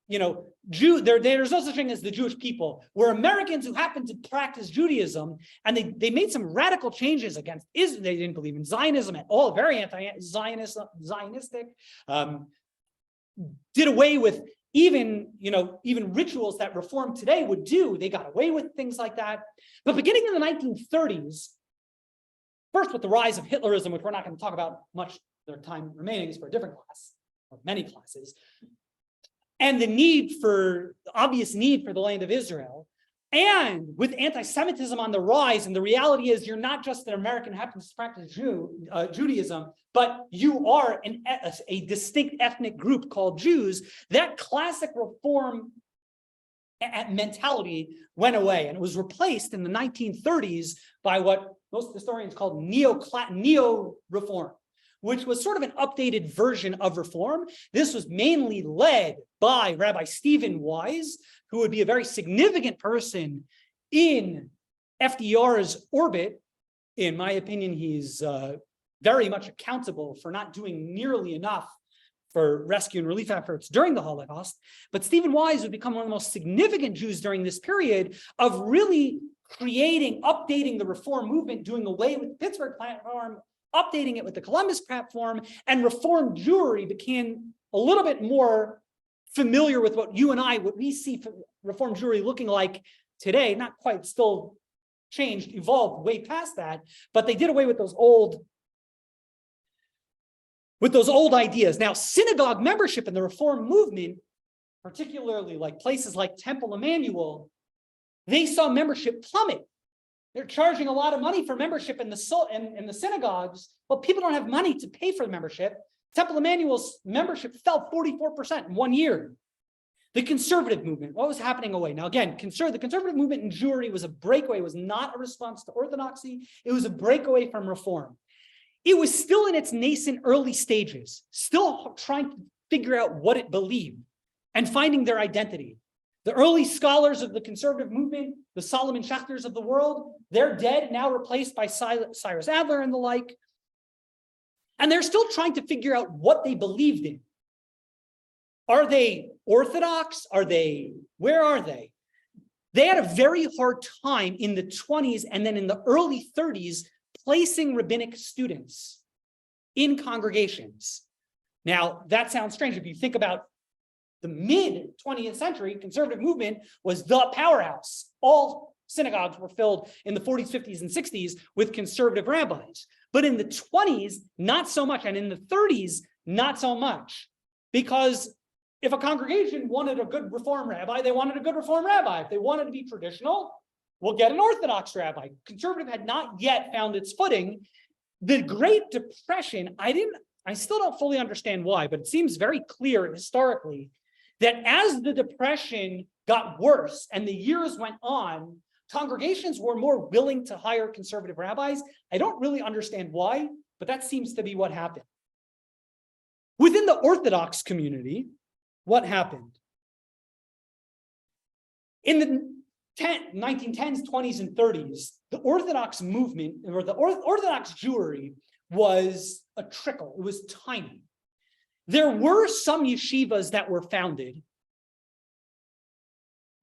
A: there's no such thing as the Jewish people. We're Americans who happen to practice Judaism, and they made some radical changes against Israel. They didn't believe in Zionism at all, very anti-Zionistic. Did away with even rituals that Reform today would do. They got away with things like that. But beginning in the 1930s, first with the rise of Hitlerism, which we're not going to talk about much, their time remaining is for a different class, or many classes, and the obvious need for the land of Israel, and with anti-Semitism on the rise, and the reality is you're not just an American who happens to practice Judaism, but you are a distinct ethnic group called Jews. That classic Reform mentality went away, and it was replaced in the 1930s by what most historians call neo-Reform, which was sort of an updated version of Reform. This was mainly led by Rabbi Stephen Wise, who would be a very significant person in FDR's orbit. In my opinion, he's very much accountable for not doing nearly enough for rescue and relief efforts during the Holocaust. But Stephen Wise would become one of the most significant Jews during this period of really updating the Reform movement, doing away with the Pittsburgh platform, updating it with the Columbus platform, and Reform Jewry became a little bit more familiar with what we see Reform Jewry looking like today. Not quite, still changed, evolved way past that, but they did away with those old ideas. Now, synagogue membership in the Reform movement, particularly like places like Temple Emmanuel, they saw membership plummet. They're charging a lot of money for membership in the synagogues, but people don't have money to pay for the membership. Temple Emmanuel's membership fell 44% in 1 year. The conservative movement, what was happening away? Now, again, the conservative movement in Jewry was a breakaway. It was not a response to orthodoxy. It was a breakaway from Reform. It was still in its nascent early stages, still trying to figure out what it believed and finding their identity. The early scholars of the conservative movement, the Solomon Schechters of the world, they're dead, now replaced by Cyrus Adler and the like. And they're still trying to figure out what they believed in. Are they Orthodox? Where are they? They had a very hard time in the 20s and then in the early 30s placing rabbinic students in congregations. Now, that sounds strange. If you think about the mid-20th century, conservative movement was the powerhouse. All synagogues were filled in the 40s, 50s, and 60s with conservative rabbis. But in the 20s, not so much. And in the 30s, not so much. Because if a congregation wanted a good Reform rabbi, they wanted a good Reform rabbi. If they wanted to be traditional, we'll get an Orthodox rabbi. Conservative had not yet found its footing. The Great Depression, I still don't fully understand why, but it seems very clear historically that as the Depression got worse and the years went on, congregations were more willing to hire conservative rabbis. I don't really understand why, but that seems to be what happened. Within the Orthodox community, what happened? In the 1910s, 20s, and 30s, the Orthodox movement, or the Orthodox Jewry, was a trickle. It was tiny. There were some yeshivas that were founded.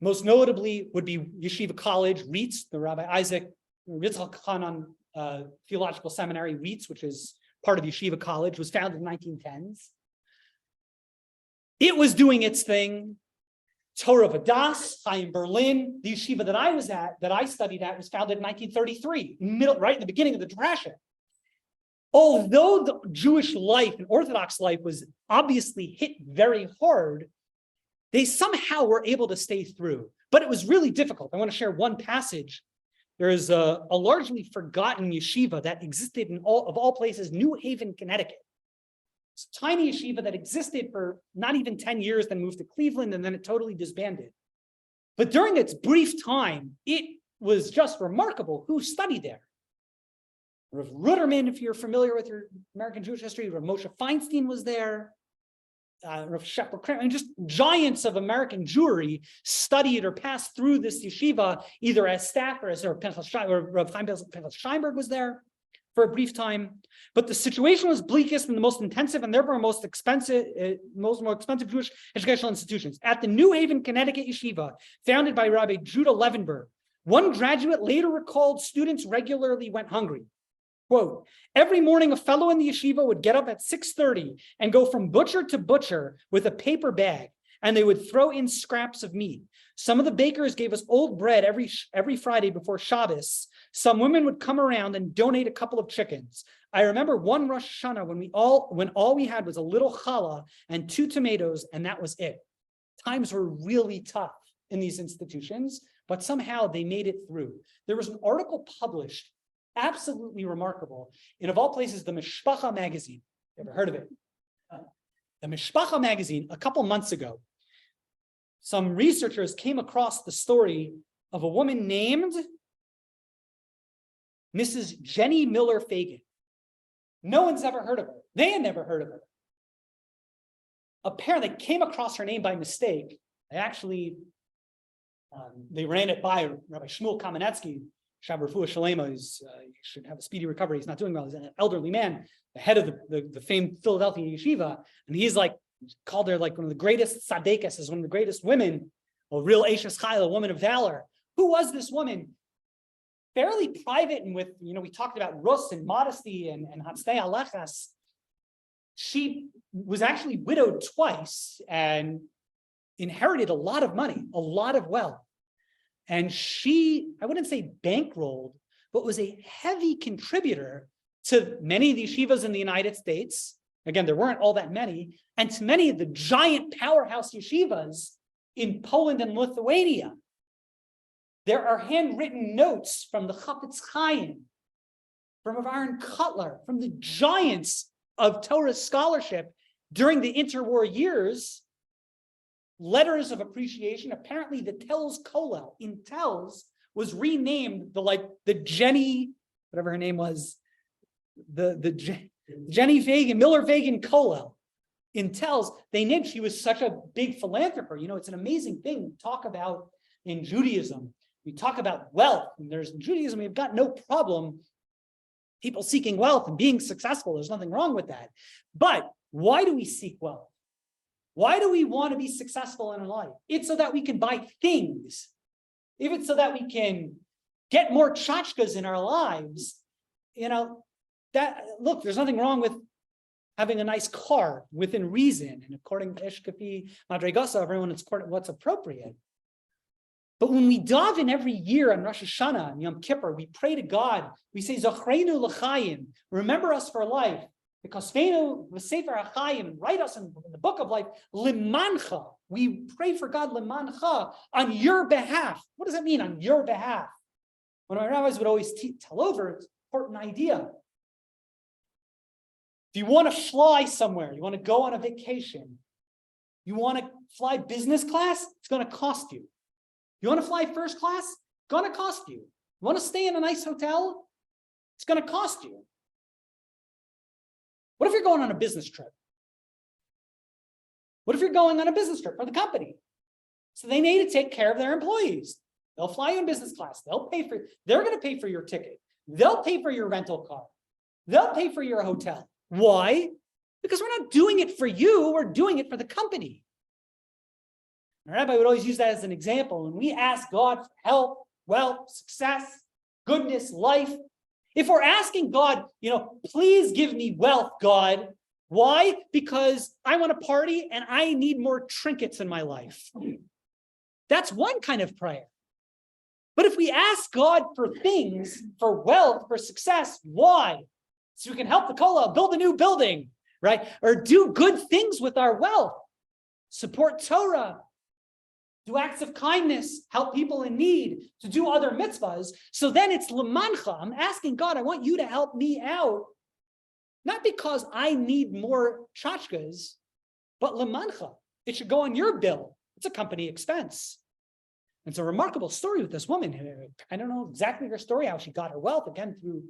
A: Most notably would be Yeshiva College, RIETS, the Rabbi Isaac Yitzchak Hanan Theological Seminary, RIETS, which is part of Yeshiva College, was founded in the 1910s. It was doing its thing. Torah Vadas, high in Berlin, the yeshiva that I studied at, was founded in 1933, right in the beginning of the Depression. Although the Jewish life and Orthodox life was obviously hit very hard, they somehow were able to stay through. But it was really difficult. I want to share one passage. There is a largely forgotten yeshiva that existed in of all places, New Haven, Connecticut. It's a tiny yeshiva that existed for not even 10 years, then moved to Cleveland, and then it totally disbanded. But during its brief time, it was just remarkable who studied there. Rav Ruderman, if you're familiar with your American Jewish history, Rav Moshe Feinstein was there. just giants of American Jewry studied or passed through this yeshiva, either as staff or as Rav Chaim Pinchas Steinberg was there for a brief time. But the situation was bleakest and the most intensive and therefore most expensive Jewish educational institutions. At the New Haven, Connecticut yeshiva, founded by Rabbi Judah Levenberg, one graduate later recalled students regularly went hungry. Quote, every morning a fellow in the yeshiva would get up at 6:30 and go from butcher to butcher with a paper bag, and they would throw in scraps of meat. Some of the bakers gave us old bread every Friday before Shabbos. Some women would come around and donate a couple of chickens. I remember one Rosh Hashanah when all we had was a little challah and 2 tomatoes, and that was it. Times were really tough in these institutions, but somehow they made it through. There was an article published, absolutely remarkable, in of all places, the Mishpacha magazine. Ever heard of it? The Mishpacha magazine, a couple months ago, some researchers came across the story of a woman named Mrs. Jenny Miller Fagan. No one's ever heard of her. They had never heard of her. Apparently, they came across her name by mistake. They actually, they ran it by Rabbi Shmuel Kamenetsky. Shabarfua Shalema should have a speedy recovery. He's not doing well. He's an elderly man, the head of the famed Philadelphia yeshiva, and he's like called her like one of the greatest tzaddikas, as one of the greatest women, a real Eishes Chayil, a woman of valor. Who was this woman? Fairly private, and with, we talked about rus and modesty and hatztei alechas. She was actually widowed twice and inherited a lot of money, a lot of wealth. And she, I wouldn't say bankrolled, but was a heavy contributor to many of the yeshivas in the United States. Again, there weren't all that many, and to many of the giant powerhouse yeshivas in Poland and Lithuania. There are handwritten notes from the Chafetz Chaim, from Rav Aaron Kotler, from the giants of Torah scholarship during the interwar years. Letters of appreciation. Apparently, the Telz Kollel in Telz was renamed the Jenny, whatever her name was, the Jenny Fagan, Miller Fagan Kollel in Telz. They named, she was such a big philanthropist. It's an amazing thing to talk about in Judaism. We talk about wealth, and in Judaism, we've got no problem people seeking wealth and being successful. There's nothing wrong with that. But why do we seek wealth? Why do we want to be successful in life? It's so that we can buy things. If it's so that we can get more tchotchkes in our lives, there's nothing wrong with having a nice car within reason. And according to Eshkafi Madregasa, everyone is what's appropriate. But when we daven every year on Rosh Hashanah and Yom Kippur, we pray to God. We say, Zochreinu l'chaim, remember us for life. Because Feinu v'sefer hachayim, write us in the book of life, limancha. We pray for God limancha, on your behalf. What does that mean, on your behalf? One of my rabbis would always tell over, it's an important idea. If you want to fly somewhere, you want to go on a vacation, you want to fly business class, it's going to cost you. You want to fly first class, it's going to cost you. You want to stay in a nice hotel, it's going to cost you. What if you're going on a business trip? What if you're going on a business trip for the company? So they need to take care of their employees. They'll fly you in business class. They're going to pay for your ticket. They'll pay for your rental car. They'll pay for your hotel. Why? Because we're not doing it for you. We're doing it for the company. The rabbi would always use that as an example. When we ask God for help, wealth, success, goodness, life, if we're asking God, please give me wealth, God. Why? Because I want to party and I need more trinkets in my life. That's one kind of prayer. But if we ask God for things, for wealth, for success, why? So we can help the kollel build a new building, right? Or do good things with our wealth, support Torah, do acts of kindness, help people in need, to do other mitzvahs. So then it's lemancha. I'm asking God, I want you to help me out, not because I need more tchotchkes, but lemancha. It should go on your bill. It's a company expense. It's a remarkable story with this woman. I don't know exactly her story, how she got her wealth, again, through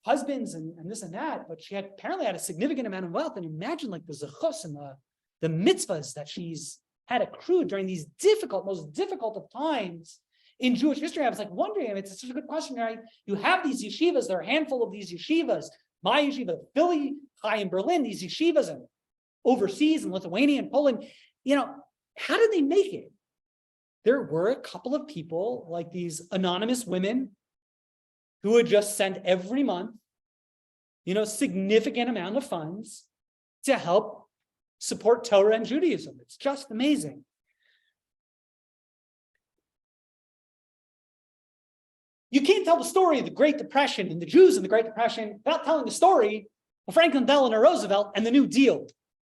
A: husbands and this and that, but she apparently had a significant amount of wealth. And imagine like the zechus and the mitzvahs that she's had accrued during these most difficult of times in Jewish history. I was like wondering, it's such a good question, right? You have these yeshivas, there are a handful of these yeshivas, my yeshiva, Philly, high in Berlin, these yeshivas and overseas in Lithuania and Poland. How did they make it? There were a couple of people like these anonymous women who would just send every month, significant amount of funds to help support Torah and Judaism. It's just amazing. You can't tell the story of the Great Depression and the Jews in the Great Depression without telling the story of Franklin Delano Roosevelt and the New Deal.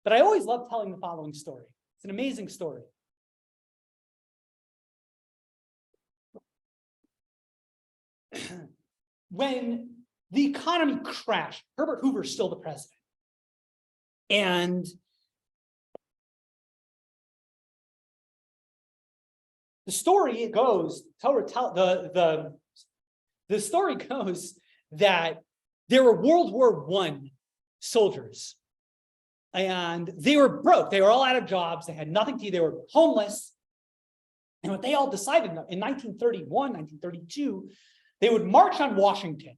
A: But I always love telling the following story. It's an amazing story. When the economy crashed, Herbert Hoover's still the president. And the story goes, the story goes that there were World War I soldiers, and they were broke. They were all out of jobs. They had nothing to eat. They were homeless. And what they all decided in 1931, 1932, they would march on Washington.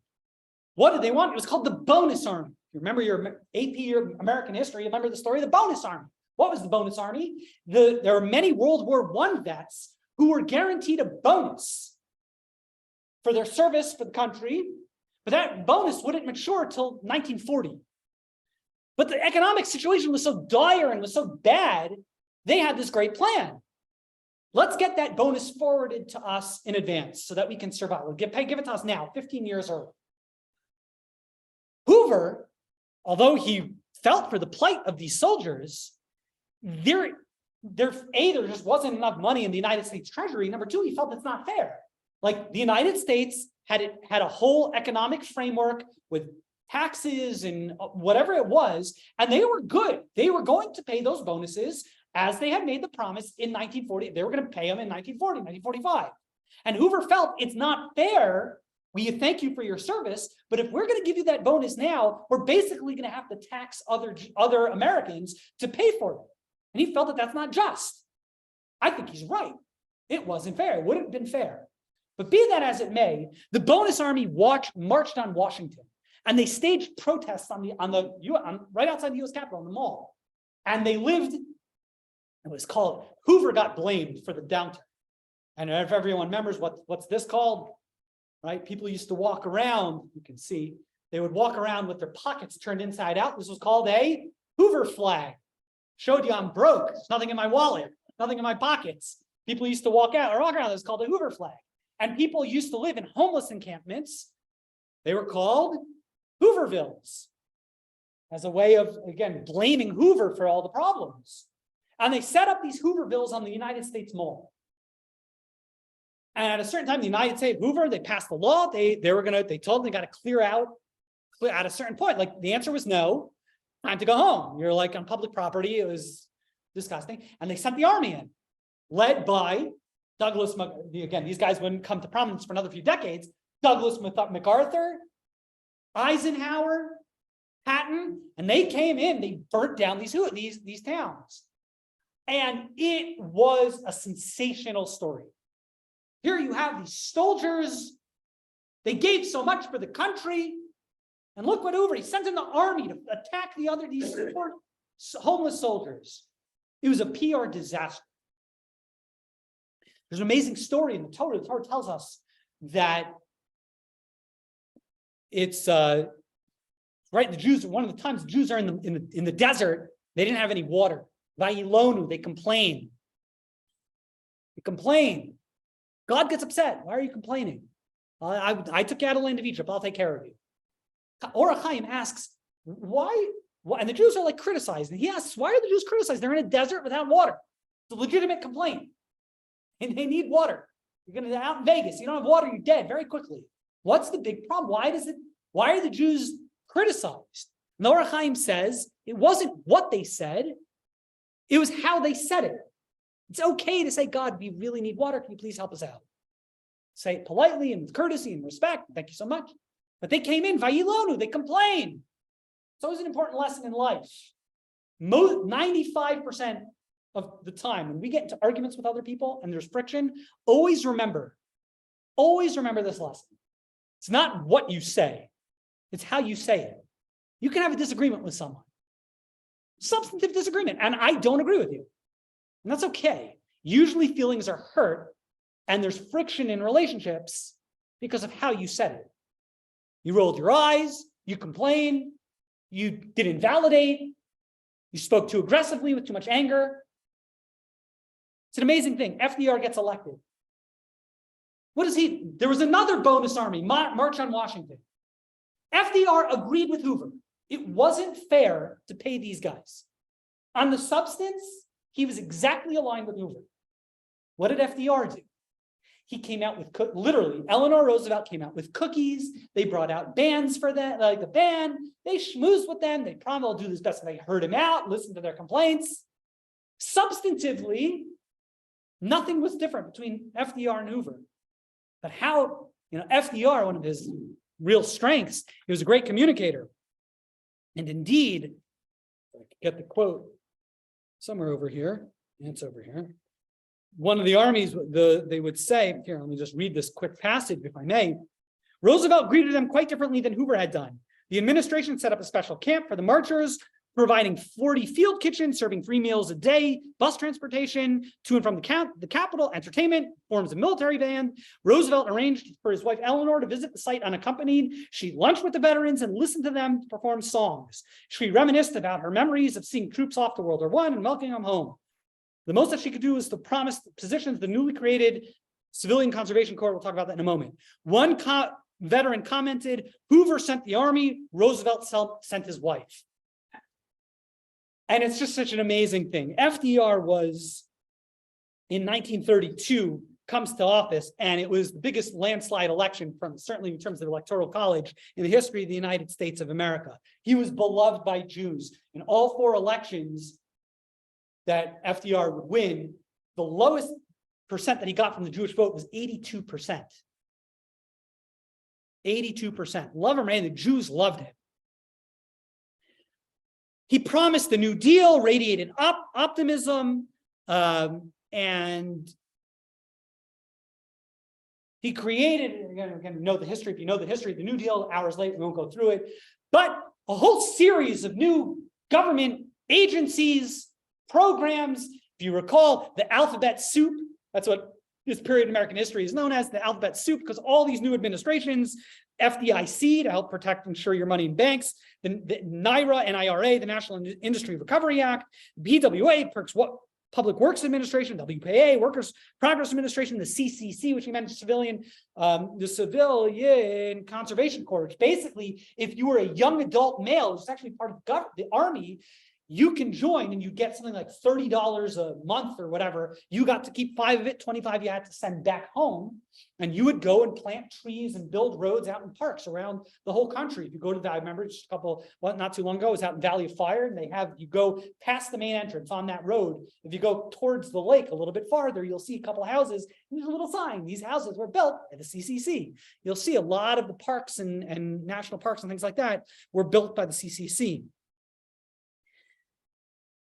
A: What did they want? It was called the Bonus Army. You remember your AP, your American history, you remember the story of the Bonus Army. What was the Bonus Army? There were many World War I vets who were guaranteed a bonus for their service for the country, but that bonus wouldn't mature until 1940. But the economic situation was so dire and was so bad, they had this great plan. Let's get that bonus forwarded to us in advance so that we can survive. We'll give it to us now, 15 years early. Hoover, although he felt for the plight of these soldiers, there just wasn't enough money in the United States Treasury. Number two, he felt it's not fair. Like the United States had a whole economic framework with taxes and whatever it was, and they were good. They were going to pay those bonuses as they had made the promise in 1940. They were going to pay them in 1940, 1945. And Hoover felt it's not fair. We thank you for your service, but if we're going to give you that bonus now, we're basically going to have to tax other Americans to pay for it. And he felt that that's not just. I think he's right. It wasn't fair. It wouldn't have been fair. But be that as it may, the Bonus Army marched on Washington, and they staged protests right outside the U.S. Capitol, on the mall. And they lived. It was called, Hoover got blamed for the downturn. And if everyone remembers what's this called, right? People used to walk around, you can see, they would walk around with their pockets turned inside out. This was called a Hoover flag. Showed you I'm broke. There's nothing in my wallet, nothing in my pockets. People used to walk around. It was called a Hoover flag. And people used to live in homeless encampments. They were called Hoovervilles, as a way of, again, blaming Hoover for all the problems. And they set up these Hoovervilles on the United States Mall. And at a certain time, the United States Hoover, they passed the law. They told them they got to clear out at a certain point. Like the answer was no, time to go home. You're like on public property. It was disgusting. And they sent the army in, led by Douglas. Again, these guys wouldn't come to prominence for another few decades. Douglas MacArthur, Eisenhower, Patton, and they came in. They burnt down these towns. And it was a sensational story. Here you have these soldiers. They gave so much for the country. And look what Hoover, he sent in the army to attack these poor homeless soldiers. It was a PR disaster. There's an amazing story in the Torah. The Torah tells us that it's right. The Jews, one of the times the Jews are in the desert, they didn't have any water. Vayilonu, they complain. They complain. God gets upset. Why are you complaining? I took you out of the land of Egypt. I'll take care of you. Or Chaim asks, why? And the Jews are like criticized. And he asks, why are the Jews criticized? They're in a desert without water. It's a legitimate complaint. And they need water. You're going to out in Vegas. You don't have water, you're dead very quickly. What's the big problem? Why are the Jews criticized? Nor Chaim says it wasn't what they said, it was how they said it. It's okay to say, God, we really need water. Can you please help us out? Say it politely and with courtesy and respect. Thank you so much. But they came in, vayilonu, they complained. It's always an important lesson in life. 95% of the time when we get into arguments with other people and there's friction, always remember this lesson. It's not what you say, it's how you say it. You can have a disagreement with someone, substantive disagreement, and I don't agree with you. And that's okay. Usually feelings are hurt and there's friction in relationships because of how you said it. You rolled your eyes, you complained, you didn't validate, you spoke too aggressively with too much anger. It's an amazing thing. FDR gets elected. There was another bonus army, March on Washington. FDR agreed with Hoover. It wasn't fair to pay these guys. On the substance, he was exactly aligned with Hoover. What did FDR do? He came out with, literally, Eleanor Roosevelt came out with cookies. They brought out bands for them, like the band. They schmoozed with them. They promised they'll do this best. They heard him out, listened to their complaints. Substantively, nothing was different between FDR and Hoover. But how, FDR, one of his real strengths, he was a great communicator. And indeed, I could get the quote somewhere over here. It's over here. One of the armies, they would say, here, let me just read this quick passage, if I may. Roosevelt greeted them quite differently than Hoover had done. The administration set up a special camp for the marchers, providing 40 field kitchens, serving 3 meals a day, bus transportation to and from the capital, entertainment, forms of military band. Roosevelt arranged for his wife Eleanor to visit the site unaccompanied. She lunched with the veterans and listened to them perform songs. She reminisced about her memories of seeing troops off to World War I and welcoming them home. The most that she could do was to promise positions the newly created Civilian Conservation Corps. We'll talk about that in a moment. One veteran commented, Hoover sent the army, Roosevelt sent his wife. And it's just such an amazing thing. FDR was, in 1932, comes to office, and it was the biggest landslide election from, certainly in terms of the Electoral College, in the history of the United States of America. He was beloved by Jews. In all 4 elections that FDR would win, the lowest percent that he got from the Jewish vote was 82%. 82%. Love him, and the Jews loved him. He promised the New Deal, radiated optimism, and he created, again, know the history. If you know the history of the New Deal, hours late, we won't go through it, but a whole series of new government agencies, programs. If you recall, the alphabet soup, that's what this period in American history is known as, the alphabet soup, because all these new administrations, FDIC to help protect and insure your money in banks, the NIRA, NIRA, the National Industry Recovery Act, BWA, Public Works Administration, WPA, Workers Progress Administration, the CCC, which we mentioned, the Civilian Conservation Corps, which basically, if you were a young adult male, which is actually part of the Army, you can join and you get something like $30 a month or whatever. You got to keep 5 of it, 25 you had to send back home. And you would go and plant trees and build roads out in parks around the whole country. If you go to I remember just not too long ago, it was out in Valley of Fire, and you go past the main entrance on that road. If you go towards the lake a little bit farther, you'll see a couple of houses. And there's a little sign. These houses were built by the CCC. You'll see a lot of the parks and national parks and things like that were built by the CCC.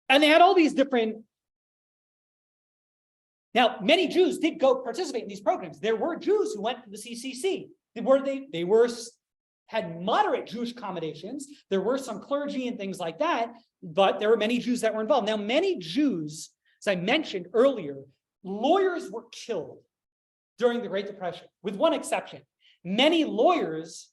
A: And they had all these different. Now, many Jews did go participate in these programs. There were Jews who went to the CCC. They had moderate Jewish accommodations. There were some clergy and things like that, but there were many Jews that were involved. Now, many Jews, as I mentioned earlier, lawyers were killed during the Great Depression, with one exception. Many lawyers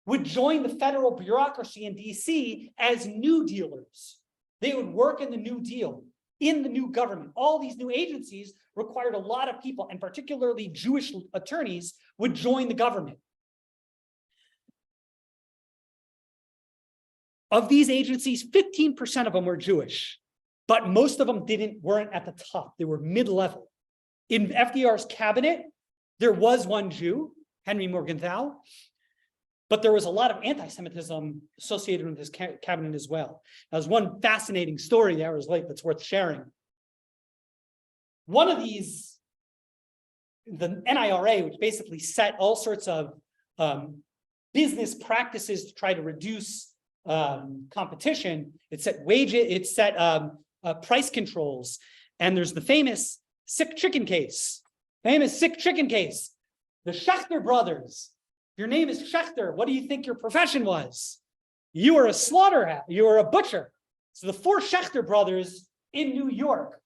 A: would join the federal bureaucracy in DC as New Dealers. They would work in the New Deal, in the new government. All these new agencies required a lot of people, and particularly Jewish attorneys would join the government. Of these agencies, 15% of them were Jewish, but most of them weren't at the top. They were mid-level. In FDR's cabinet, there was one Jew, Henry Morgenthau, but there was a lot of anti-Semitism associated with his cabinet as well. There's one fascinating story, the hours late, that's worth sharing. One of these, the NIRA, which basically set all sorts of business practices to try to reduce competition. It set wages, it set price controls. And there's the famous sick chicken case. The Schechter brothers. If your name is Schechter, what do you think your profession was? You were a slaughterhouse, you were a butcher. So the four Schechter brothers in New York,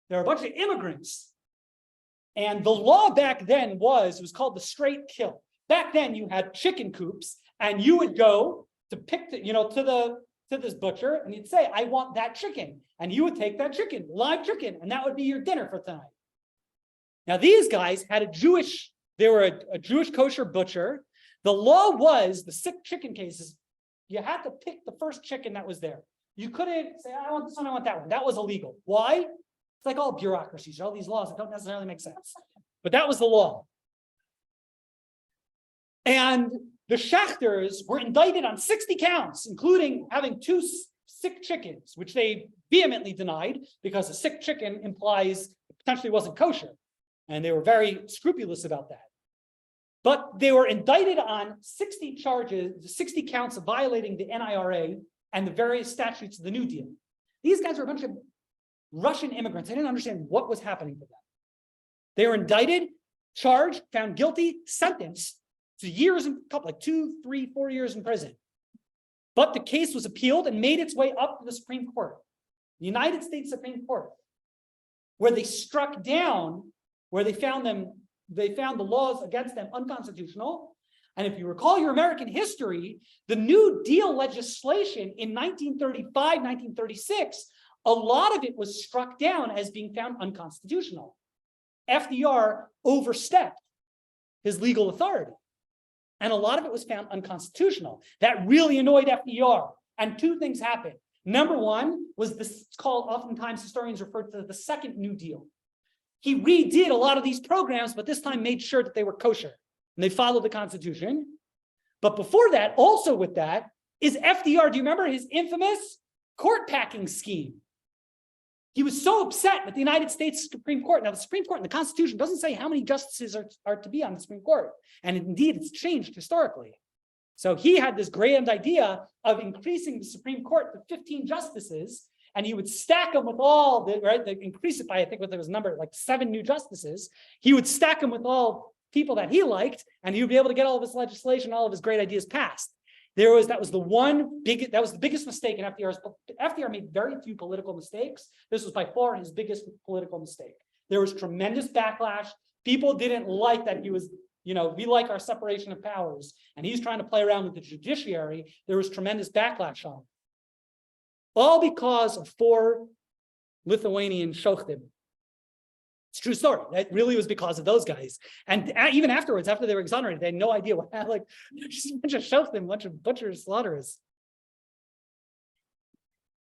A: they're a bunch of immigrants. And the law back then was, it was called the straight kill. Back then you had chicken coops and you would go to pick the, to this butcher and you'd say, I want that chicken. And you would take that chicken, live chicken, and that would be your dinner for tonight. Now these guys had they were a Jewish kosher butcher. The law was, the sick chicken cases, you had to pick the first chicken that was there. You couldn't say, I want this one, I want that one. That was illegal. Why? It's like all bureaucracies, all these laws that don't necessarily make sense. But that was the law. And the Schechters were indicted on 60 counts, including having 2 sick chickens, which they vehemently denied because a sick chicken implies it potentially wasn't kosher. And they were very scrupulous about that. But they were indicted on 60 charges, 60 counts of violating the NIRA and the various statutes of the New Deal. These guys were a bunch of Russian immigrants. They didn't understand what was happening to them. They were indicted, charged, found guilty, sentenced to years, like 2, 3, 4 years in prison. But the case was appealed and made its way up to the Supreme Court, the United States Supreme Court, where they struck down, where they found the laws against them unconstitutional. And if you recall your American history, the New Deal legislation in 1935, 1936, a lot of it was struck down as being found unconstitutional. FDR overstepped his legal authority. And a lot of it was found unconstitutional. That really annoyed FDR. And 2 things happened. Number one was this, it's called, oftentimes historians refer to the second New Deal. He redid a lot of these programs, but this time made sure that they were kosher and they followed the Constitution. But before that, also with that, is FDR. Do you remember his infamous court packing scheme? He was so upset with the United States Supreme Court. Now, the Supreme Court in the Constitution doesn't say how many justices are to be on the Supreme Court. And indeed, it's changed historically. So he had this grand idea of increasing the Supreme Court to 15 justices, and he would stack them with all the, right, increase it by, I think what there was a number, like 7 new justices. He would stack them with all people that he liked, and he would be able to get all of his legislation, all of his great ideas passed. That was the biggest mistake in FDR's. FDR made very few political mistakes. This was by far his biggest political mistake. There was tremendous backlash. People didn't like that he was, we like our separation of powers, and he's trying to play around with the judiciary. There was tremendous backlash on him. All because of 4 Lithuanian shochtim. It's a true story. That really was because of those guys. And even afterwards, after they were exonerated, they had no idea what, like, just a bunch of shochtim, a bunch of butchers, slaughterers.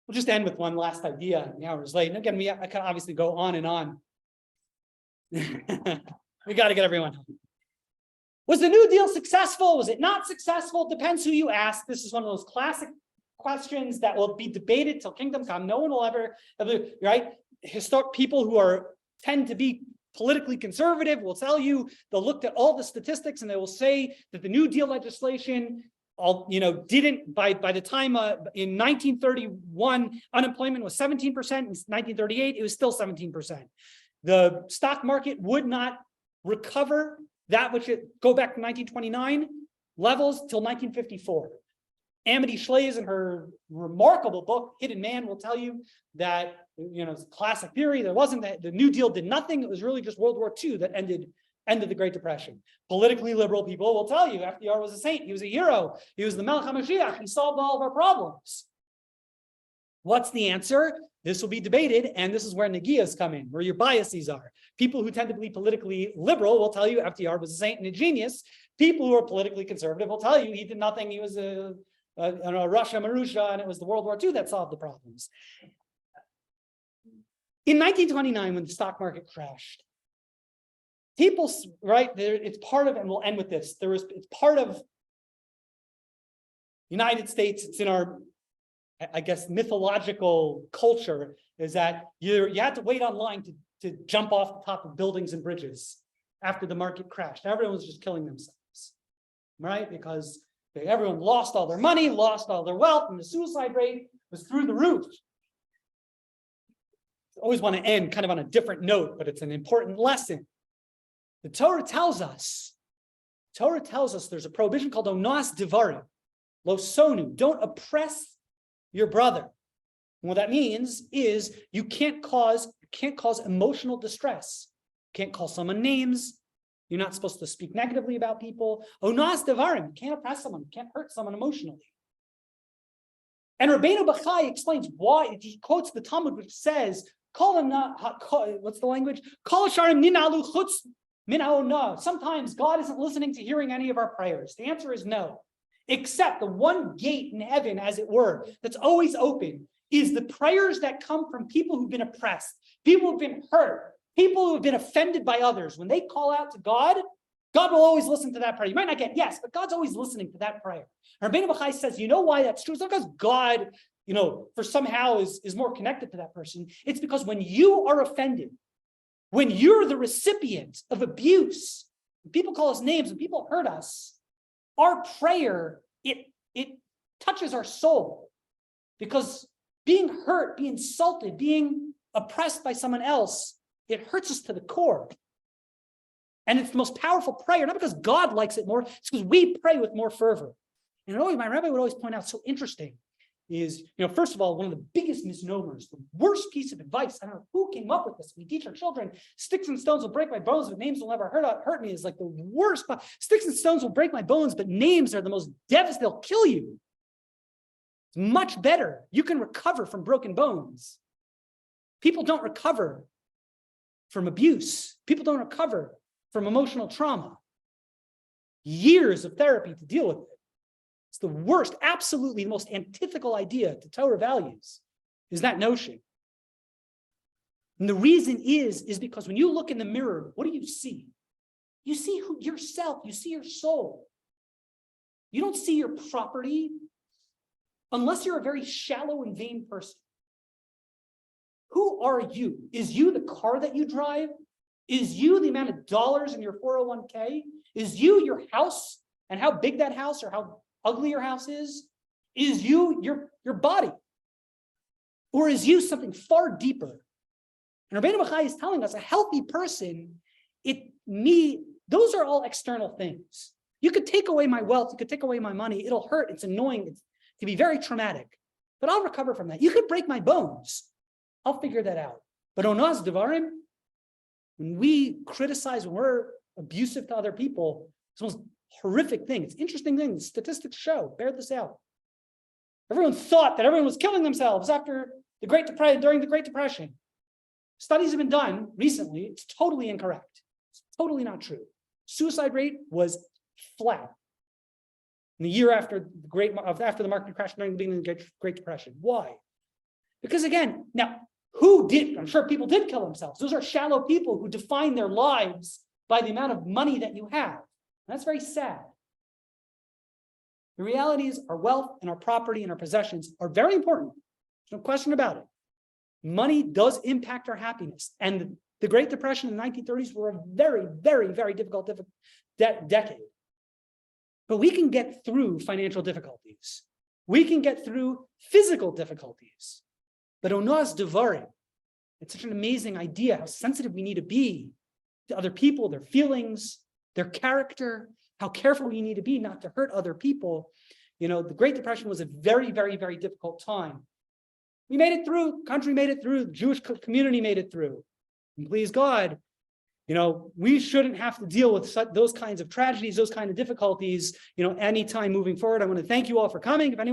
A: We'll just end with one last idea. The hour is late. And again, I can obviously go on and on. We got to get everyone home. Was the New Deal successful? Was it not successful? Depends who you ask. This is one of those classic questions that will be debated till kingdom come. No one will ever, right? Historic people who tend to be politically conservative will tell you, they'll look at all the statistics and they will say that the New Deal legislation, didn't, by the time in 1931, unemployment was 17%. In 1938, it was still 17%. The stock market would not recover that which go back to 1929 levels till 1954. Amity Schleys, in her remarkable book, Hidden Man, will tell you that, it's a classic theory. There wasn't that the New Deal did nothing. It was really just World War II that ended the Great Depression. Politically liberal people will tell you FDR was a saint. He was a hero. He was the Melech HaMashiach. He solved all of our problems. What's the answer? This will be debated, and this is where Nagias come in, where your biases are. People who tend to be politically liberal will tell you FDR was a saint and a genius. People who are politically conservative will tell you he did nothing. He was a Russia Marusha, and it was the World War II that solved the problems. In 1929, when the stock market crashed, people, right, it's part of, and we'll end with this, it's part of United States, it's in our, I guess, mythological culture, is that you had to wait online to jump off the top of buildings and bridges after the market crashed. Everyone was just killing themselves, right? Because Everyone lost all their money, lost all their wealth, and the suicide rate was through the roof. I always want to end kind of on a different note, but it's an important lesson. The Torah tells us there's a prohibition called onas devarim, lo sonu, don't oppress your brother. And what that means is you can't cause emotional distress. You can't call someone names. You're not supposed to speak negatively about people. Onas devarim, you can't oppress someone, you can't hurt someone emotionally. And Rabbeinu Bachai explains why. He quotes the Talmud, which says, what's the language? Sometimes God isn't listening to hearing any of our prayers. The answer is no. Except the one gate in heaven, as it were, that's always open, is the prayers that come from people who've been oppressed, people who've been hurt, people who have been offended by others. When they call out to God, God will always listen to that prayer. You might not get yes, but God's always listening to that prayer. And Rabbeinu Bachai says, you know why that's true? It's not because God, for somehow is more connected to that person. It's because when you are offended, when you're the recipient of abuse, when people call us names, when people hurt us, our prayer, it touches our soul. Because being hurt, being insulted, being oppressed by someone else, it hurts us to the core. And it's the most powerful prayer, not because God likes it more, it's because we pray with more fervor. And my rabbi would always point out, so interesting, is, first of all, one of the biggest misnomers, the worst piece of advice, I don't know who came up with this. We teach our children, sticks and stones will break my bones, but names will never hurt me, is like the worst. Sticks and stones will break my bones, but names are the most devastating, they'll kill you. It's much better. You can recover from broken bones. People don't recover from abuse. People don't recover from emotional trauma. Years of therapy to deal with it. It's the worst, absolutely the most antithetical idea to Torah values, is that notion. And the reason is because when you look in the mirror, what do you see? You see yourself, you see your soul. You don't see your property unless you're a very shallow and vain person. Who are you? Is you the car that you drive? Is you the amount of dollars in your 401k? Is you your house and how big that house or how ugly your house is? Is you your body? Or is you something far deeper? And Rabbeinu Bachai is telling us a healthy person, those are all external things. You could take away my wealth, you could take away my money, it'll hurt, it's annoying, it can be very traumatic. But I'll recover from that. You could break my bones. I'll figure that out. But onas devarim, when we criticize, when we're abusive to other people, it's the most horrific thing. It's an interesting thing. The statistics show, bear this out. Everyone thought that everyone was killing themselves after during the Great Depression. Studies have been done recently. It's totally incorrect. It's totally not true. Suicide rate was flat in the year after the market crash during the beginning of the Great Depression. Why? Because again, now, who did? I'm sure people did kill themselves. Those are shallow people who define their lives by the amount of money that you have. And that's very sad. The reality is our wealth and our property and our possessions are very important. There's no question about it. Money does impact our happiness. And the Great Depression in the 1930s were a very, very, very difficult decade. But we can get through financial difficulties. We can get through physical difficulties. But onas devarim, it's such an amazing idea, how sensitive we need to be to other people, their feelings, their character, how careful we need to be not to hurt other people. The Great Depression was a very, very, very difficult time. We made it through, country made it through, the Jewish community made it through. And please God, we shouldn't have to deal with those kinds of tragedies, those kind of difficulties, anytime moving forward. I want to thank you all for coming. If anyone